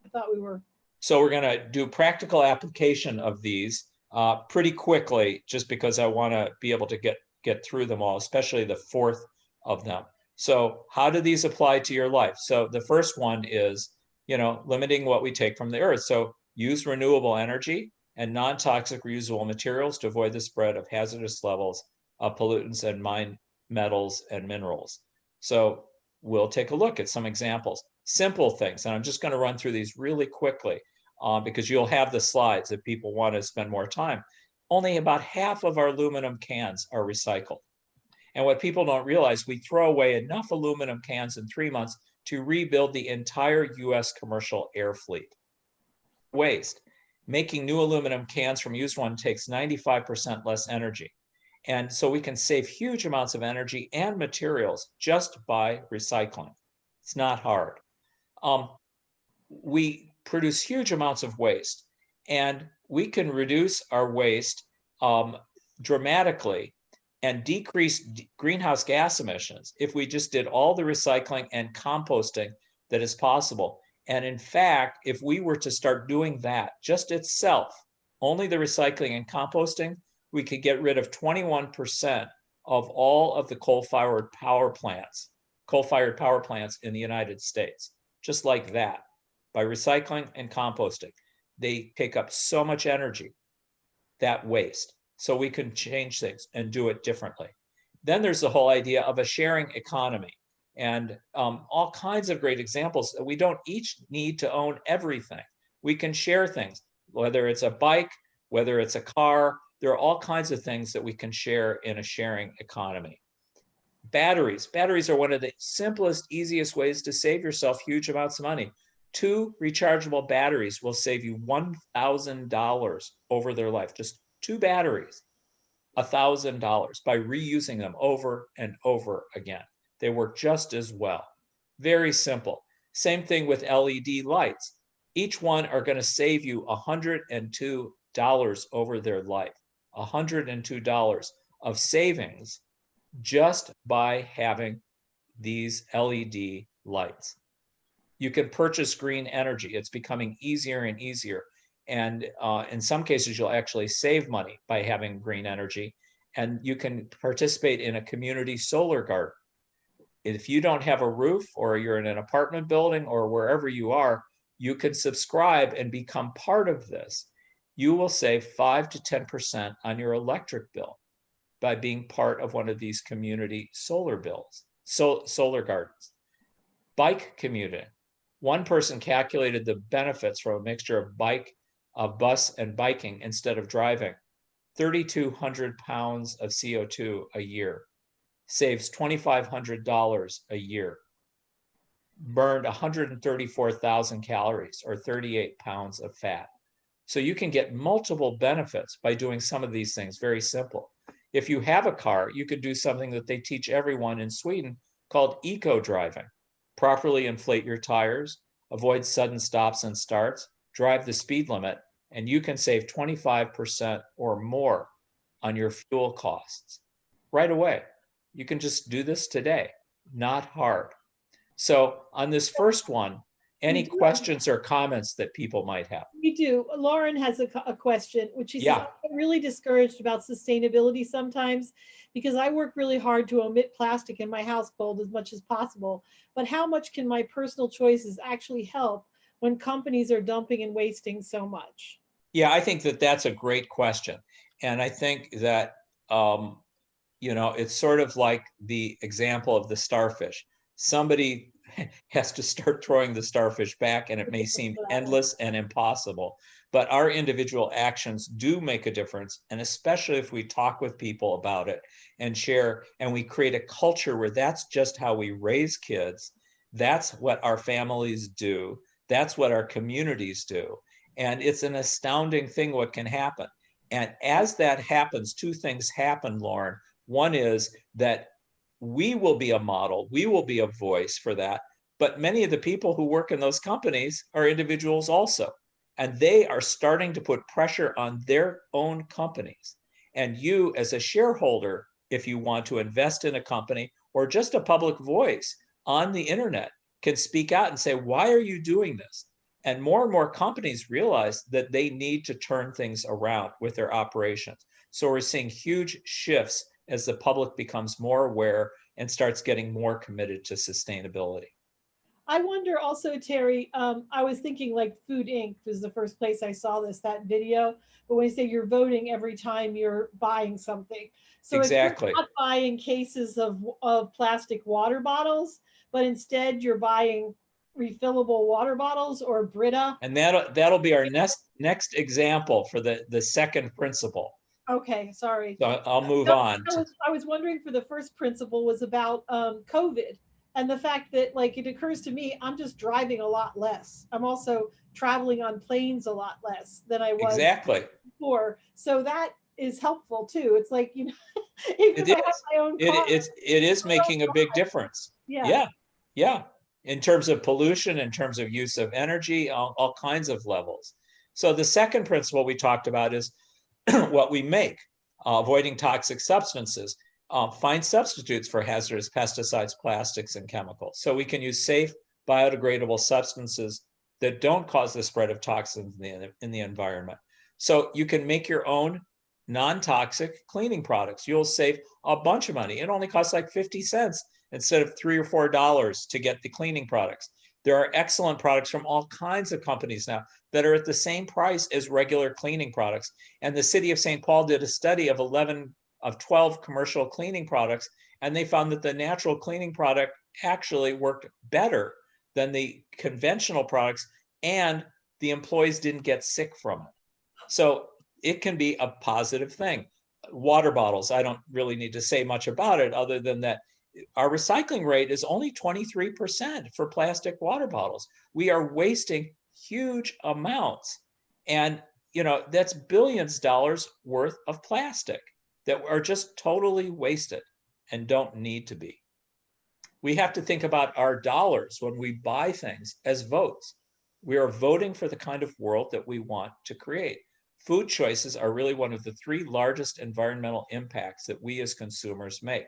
I thought we were. So we're going to do practical application of these pretty quickly, just because I want to be able to get through them all, especially the 4th of them. So how do these apply to your life? So the first one is, limiting what we take from the earth. So use renewable energy and non-toxic reusable materials to avoid the spread of hazardous levels of pollutants and mine metals and minerals. So we'll take a look at some examples, simple things. And I'm just going to run through these really quickly because you'll have the slides if people want to spend more time. Only about half of our aluminum cans are recycled. And what people don't realize, we throw away enough aluminum cans in 3 months to rebuild the entire US commercial air fleet. Waste. Making new aluminum cans from used one takes 95% less energy. And so we can save huge amounts of energy and materials just by recycling. It's not hard. We produce huge amounts of waste, and we can reduce our waste dramatically and decrease greenhouse gas emissions if we just did all the recycling and composting that is possible. And in fact, if we were to start doing that just itself, only the recycling and composting, we could get rid of 21% of all of the coal-fired power plants in the United States, just like that, by recycling and composting. They take up so much energy, that waste. So we can change things and do it differently. Then there's the whole idea of a sharing economy, and all kinds of great examples that we don't each need to own everything. We can share things, whether it's a bike, whether it's a car. There are all kinds of things that we can share in a sharing economy. Batteries. Batteries are one of the simplest, easiest ways to save yourself huge amounts of money. 2 rechargeable batteries will save you $1,000 over their life. Just 2 batteries, $1,000 by reusing them over and over again. They work just as well. Very simple. Same thing with LED lights. Each one are going to save you $102 over their life. $102 of savings just by having these LED lights. You can purchase green energy. It's becoming easier and easier. And in some cases, you'll actually save money by having green energy. And you can participate in a community solar garden. If you don't have a roof, or you're in an apartment building, or wherever you are, you can subscribe and become part of this. You will save 5 to 10% on your electric bill by being part of one of these community solar gardens. Bike commuting. One person calculated the benefits from a mixture of bus and biking instead of driving. 3,200 pounds of CO2 a year, saves $2,500 a year, burned 134,000 calories, or 38 pounds of fat. So you can get multiple benefits by doing some of these things. Very simple. If you have a car, you could do something that they teach everyone in Sweden called eco-driving. Properly inflate your tires, avoid sudden stops and starts, drive the speed limit, and you can save 25% or more on your fuel costs right away. You can just do this today. not hard. So on this first one, any questions or comments that people might have? We do. Lauren has a question, which she says, Yeah. I'm really discouraged about sustainability sometimes because I work really hard to omit plastic in my household as much as possible. But how much can my personal choices actually help when companies are dumping and wasting so much? Yeah, I think that that's a great question. And I think that, it's sort of like the example of the starfish. Somebody has to start throwing the starfish back, and it may seem endless and impossible, but our individual actions do make a difference. And especially if we talk with people about it and share, and we create a culture where that's just how we raise kids, that's what our families do, that's what our communities do. And it's an astounding thing what can happen. And as that happens, two things happen, Lauren. One is that we will be a model, we will be a voice for that. But many of the people who work in those companies are individuals also. And they are starting to put pressure on their own companies. And you, as a shareholder, if you want to invest in a company or just a public voice on the internet, can speak out and say, why are you doing this? And more companies realize that they need to turn things around with their operations. So we're seeing huge shifts as the public becomes more aware and starts getting more committed to sustainability. I wonder also, Terry, I was thinking like Food Inc. was the first place I saw that video. But when you say you're voting every time you're buying something. So Exactly. if you're not buying cases of plastic water bottles, but instead you're buying refillable water bottles or Brita. And that'll be our next example for the second principle. Okay, sorry. So I'll move on. I was wondering for the first principle was about COVID and the fact that like it occurs to me I'm just driving a lot less. I'm also traveling on planes a lot less than I was Exactly. before. So that is helpful too. It's like, even if I have my own car. It is making a big difference. Yeah. Yeah. In terms of pollution, in terms of use of energy, all kinds of levels. So the second principle we talked about is what we make, avoiding toxic substances, find substitutes for hazardous pesticides, plastics, and chemicals. So we can use safe, biodegradable substances that don't cause the spread of toxins in the environment. So you can make your own non-toxic cleaning products. You'll save a bunch of money. It only costs like 50 cents instead of $3 or $4 to get the cleaning products. There are excellent products from all kinds of companies now that are at the same price as regular cleaning products. And the city of St. Paul did a study of 12 commercial cleaning products, and they found that the natural cleaning product actually worked better than the conventional products, and the employees didn't get sick from it. So it can be a positive thing. Water bottles, I don't really need to say much about it other than that our recycling rate is only 23% for plastic water bottles. We are wasting huge amounts. And, that's billions of dollars worth of plastic that are just totally wasted and don't need to be. We have to think about our dollars when we buy things as votes. We are voting for the kind of world that we want to create. Food choices are really one of the three largest environmental impacts that we as consumers make.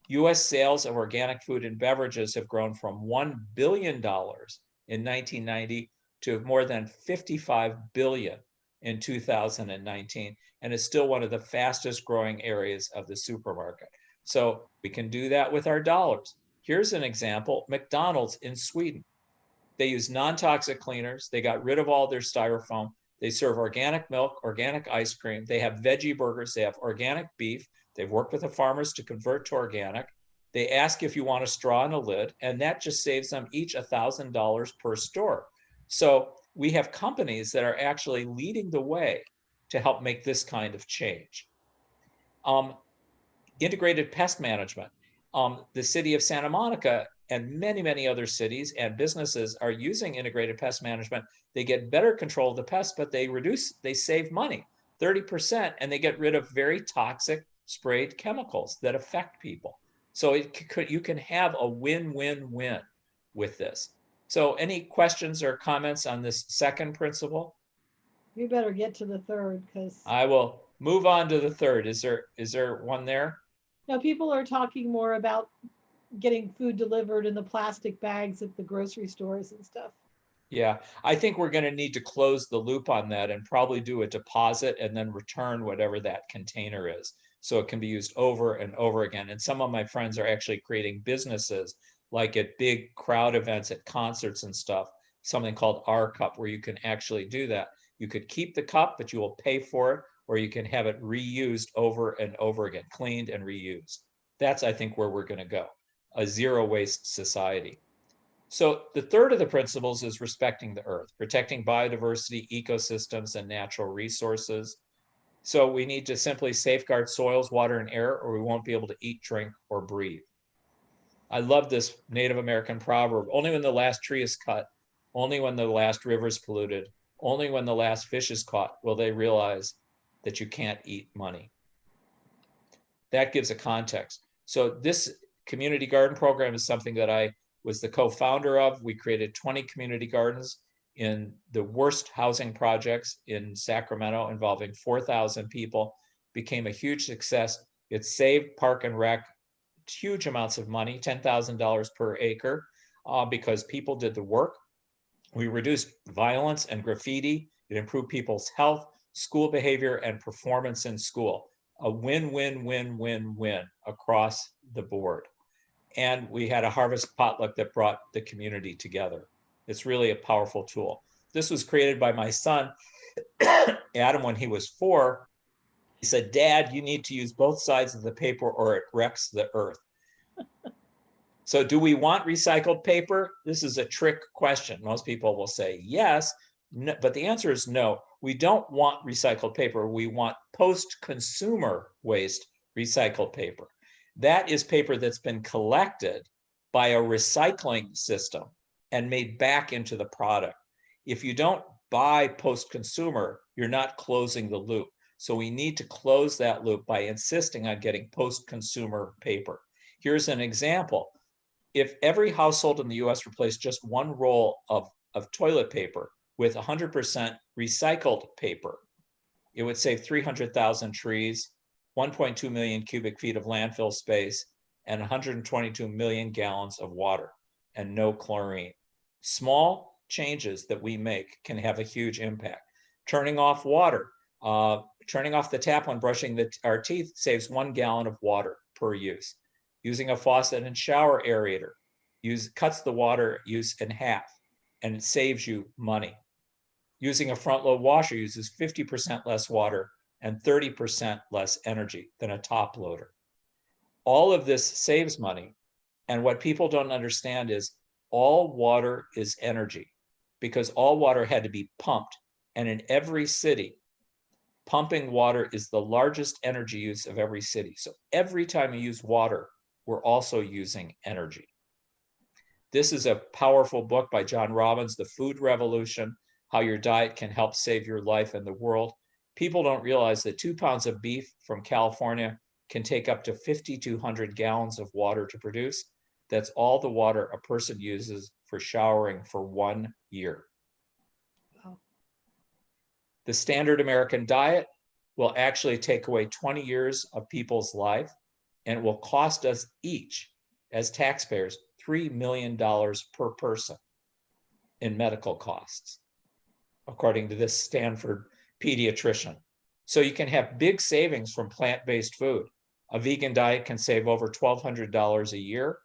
US sales of organic food and beverages have grown from $1 billion in 1990 to more than $55 billion in 2019, and is still one of the fastest growing areas of the supermarket. So we can do that with our dollars. Here's an example, McDonald's in Sweden. They use non-toxic cleaners. They got rid of all their styrofoam. They serve organic milk, organic ice cream. They have veggie burgers. They have organic beef. They've worked with the farmers to convert to organic. They ask if you want a straw and a lid, and that just saves them each $1,000 per store. So we have companies that are actually leading the way to help make this kind of change. Integrated pest management. The city of Santa Monica and many other cities and businesses are using integrated pest management. They get better control of the pests, but they save money, 30%, and they get rid of very toxic sprayed chemicals that affect people. So you can have a win-win-win with this. So any questions or comments on this second principle? You better get to the third because I will move on to the third. Is there one there? now people are talking more about getting food delivered in the plastic bags at the grocery stores and stuff. Yeah, I think we're going to need to close the loop on that and probably do a deposit and then return whatever that container is, so it can be used over and over again. And some of my friends are actually creating businesses, like at big crowd events, at concerts and stuff, something called R Cup, where you can actually do that. You could keep the cup, but you will pay for it, or you can have it reused over and over again, cleaned and reused. That's, I think, where we're going to go, a zero waste society. So the third of the principles is respecting the earth, protecting biodiversity, ecosystems, and natural resources. So we need to simply safeguard soils, water, and air, or we won't be able to eat, drink, or breathe. I love this Native American proverb: only when the last tree is cut, only when the last river is polluted, only when the last fish is caught will they realize that you can't eat money. That gives a context. So this community garden program is something that I was the co-founder of. We created 20 community gardens in the worst housing projects in Sacramento, involving 4,000 people, became a huge success. It saved Park and Rec huge amounts of money, $10,000 per acre, because people did the work. We reduced violence and graffiti. It improved people's health, school behavior, and performance in school. A win-win-win-win-win across the board. And we had a harvest potluck that brought the community together. It's really a powerful tool. This was created by my son, Adam, when he was 4. He said, "Dad, you need to use both sides of the paper or it wrecks the earth." So do we want recycled paper? This is a trick question. Most people will say yes, no, but the answer is no. We don't want recycled paper. We want post-consumer waste recycled paper. That is paper that's been collected by a recycling system and made back into the product. If you don't buy post-consumer, you're not closing the loop. So we need to close that loop by insisting on getting post-consumer paper. Here's an example. If every household in the US replaced just one roll of toilet paper with 100% recycled paper, it would save 300,000 trees, 1.2 million cubic feet of landfill space, and 122 million gallons of water, and no chlorine. Small changes that we make can have a huge impact. Turning off water, turning off the tap when brushing our teeth saves 1 gallon of water per use. Using a faucet and shower aerator cuts the water use in half, and it saves you money. Using a front load washer uses 50% less water and 30% less energy than a top loader. All of this saves money. And what people don't understand is all water is energy, because all water had to be pumped. And in every city, pumping water is the largest energy use of every city. So every time you use water, we're also using energy. This is a powerful book by John Robbins, The Food Revolution: How Your Diet Can Help Save Your Life and the World. People don't realize that 2 pounds of beef from California can take up to 5,200 gallons of water to produce. That's all the water a person uses for showering for 1 year. Wow. The standard American diet will actually take away 20 years of people's life, and it will cost us each, as taxpayers, $3 million per person in medical costs, according to this Stanford pediatrician. So you can have big savings from plant-based food. A vegan diet can save over $1,200 a year.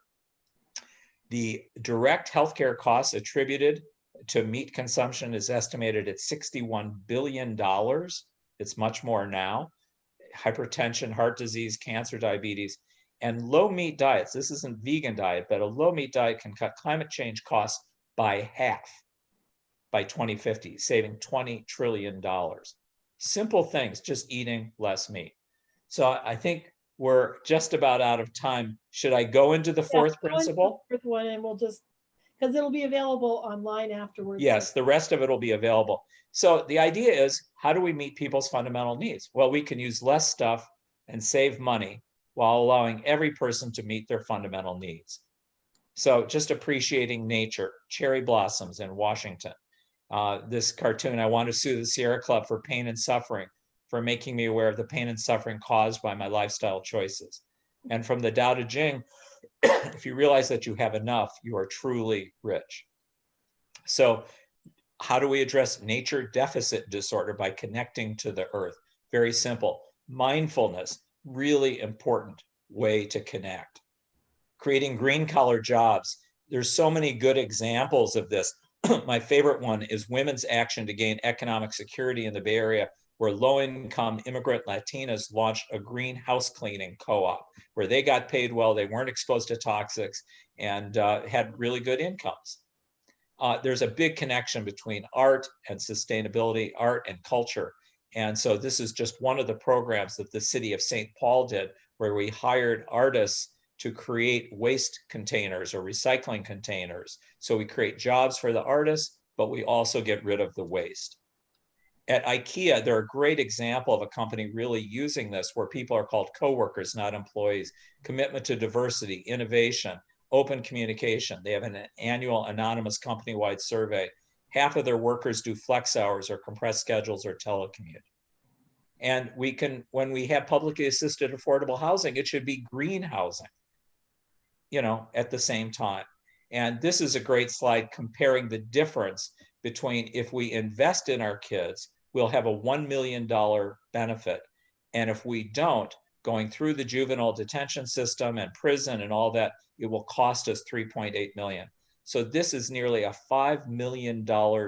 The direct healthcare costs attributed to meat consumption is estimated at $61 billion. It's much more now. Hypertension, heart disease, cancer, diabetes, and low meat diets. This isn't vegan diet, but a low meat diet can cut climate change costs by half by 2050, saving $20 trillion. Simple things, just eating less meat. So I think we're just about out of time. Should I go into the fourth principle? Fourth one, and we'll just, because it'll be available online afterwards. Yes, the rest of it will be available. So the idea is, how do we meet people's fundamental needs? Well, we can use less stuff and save money while allowing every person to meet their fundamental needs. So just appreciating nature, cherry blossoms in Washington. This cartoon, I want to sue the Sierra Club for pain and suffering, for making me aware of the pain and suffering caused by my lifestyle choices. And from the Tao Te Ching, If you realize that you have enough, you are truly rich. So how do we address nature deficit disorder? By connecting to the earth. Very simple. Mindfulness, really important way to connect. Creating green collar jobs. There's so many good examples of this. My favorite one is women's action to gain economic security in the Bay Area, where low-income immigrant Latinas launched a green house cleaning co-op, where they got paid well, they weren't exposed to toxics, and had really good incomes. There's a big connection between art and sustainability, art and culture. And so this is just one of the programs that the city of St. Paul did, where we hired artists to create waste containers or recycling containers. So we create jobs for the artists, but we also get rid of the waste. At IKEA, they're a great example of a company really using this, where people are called coworkers, not employees. Commitment to diversity, innovation, open communication. They have an annual anonymous company-wide survey. Half of their workers do flex hours or compressed schedules or telecommute. And we can, when we have publicly assisted affordable housing, it should be green housing, you know, at the same time. And this is a great slide comparing the difference between, if we invest in our kids, we'll have a $1 million benefit. And if we don't, going through the juvenile detention system and prison and all that, it will cost us 3.8 million. So this is nearly a $5 million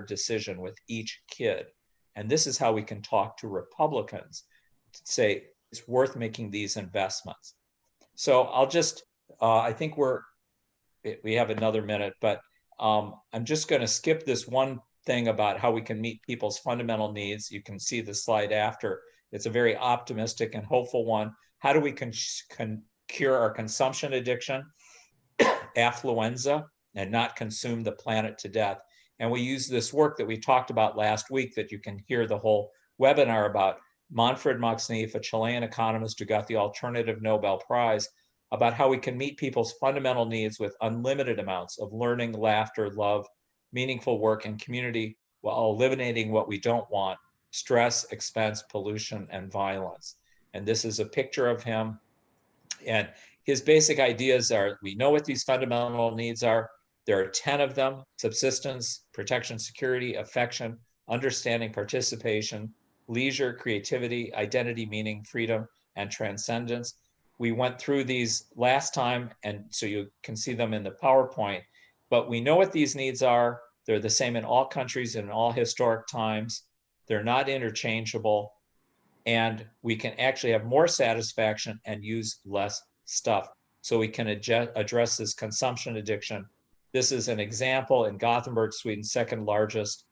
decision with each kid. And this is how we can talk to Republicans to say it's worth making these investments. So I'll just, I think we have another minute, but I'm just going to skip this one thing about how we can meet people's fundamental needs. You can see the slide after. It's a very optimistic and hopeful one. How do we cure our consumption addiction, affluenza, and not consume the planet to death? And we use this work that we talked about last week that you can hear the whole webinar about. Manfred Max-Neef, a Chilean economist who got the Alternative Nobel Prize, about how we can meet people's fundamental needs with unlimited amounts of learning, laughter, love, meaningful work, and community, while eliminating what we don't want: stress, expense, pollution, and violence. And this is a picture of him. And his basic ideas are, we know what these fundamental needs are. There are 10 of them: subsistence, protection, security, affection, understanding, participation, leisure, creativity, identity, meaning, freedom, and transcendence. We went through these last time, and so you can see them in the PowerPoint, but we know what these needs are. They're the same in all countries and in all historic times. They're not interchangeable, and we can actually have more satisfaction and use less stuff. So we can address this consumption addiction. This is an example in Gothenburg, Sweden, second largest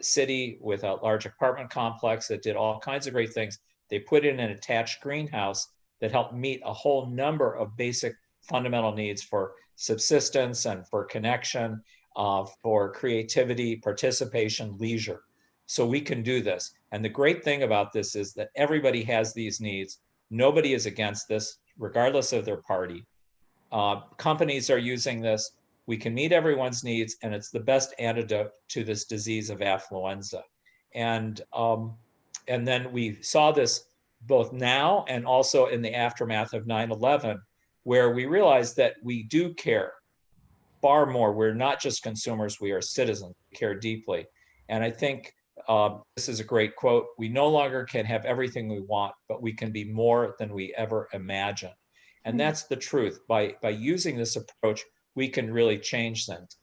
city, with a large apartment complex that did all kinds of great things. They put in an attached greenhouse that helped meet a whole number of basic fundamental needs for subsistence and for connection, for creativity, participation, leisure. So we can do this. And the great thing about this is that everybody has these needs. Nobody is against this, regardless of their party. Companies are using this. We can meet everyone's needs, and it's the best antidote to this disease of affluenza. And then we saw this both now and also in the aftermath of 9/11, where we realized that we do care far more. We're not just consumers, we are citizens. We care deeply. And I think this is a great quote: we no longer can have everything we want, but we can be more than we ever imagined. And that's the truth. By using this approach, we can really change things.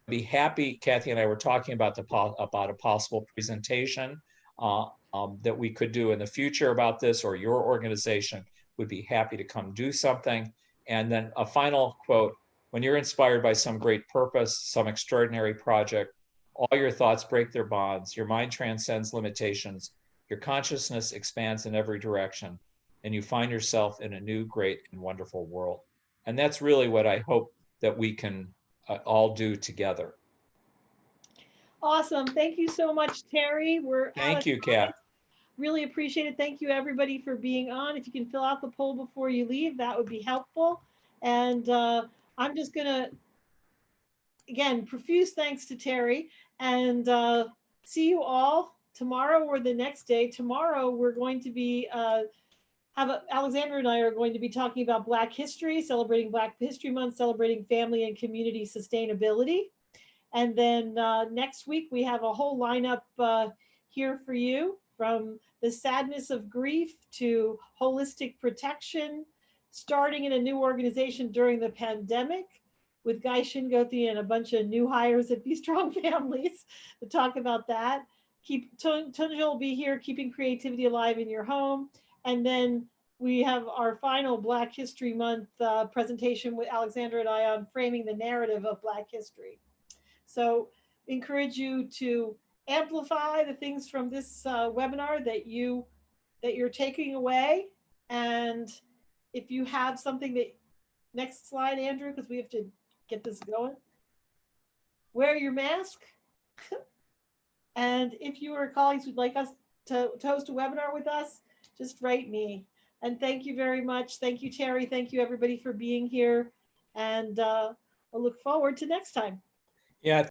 I'd be happy, Katthe and I were talking about a possible presentation that we could do in the future about this, or your organization would be happy to come do something. And then a final quote: when you're inspired by some great purpose, some extraordinary project, all your thoughts break their bonds, your mind transcends limitations, your consciousness expands in every direction, and you find yourself in a new, great, and wonderful world. And that's really what I hope that we can all do together. Awesome. Thank you so much, Terry. Thank you, Katthe. Really appreciate it. Thank you, everybody, for being on. If you can fill out the poll before you leave, that would be helpful. And I'm just going to, again, profuse thanks to Terry, and see you all tomorrow or the next day. Tomorrow, we're going to be Alexandra and I are going to be talking about Black history, celebrating Black History Month, celebrating family and community sustainability. And then next week, we have a whole lineup here for you, from the sadness of grief to holistic protection, starting in a new organization during the pandemic with Guy Shingothi and a bunch of new hires at Be Strong Families to talk about that. Tunja will be here, keeping creativity alive in your home. And then we have our final Black History Month presentation with Alexandra and I on framing the narrative of Black history. So encourage you to amplify the things from this webinar that you're taking away. And if you have something that, next slide, Andrew, because we have to get this going. Wear your mask. And if you or colleagues would like us to host a webinar with us, just write me. And thank you very much. Thank you, Terry. Thank you, everybody, for being here. And I'll look forward to next time. Yeah.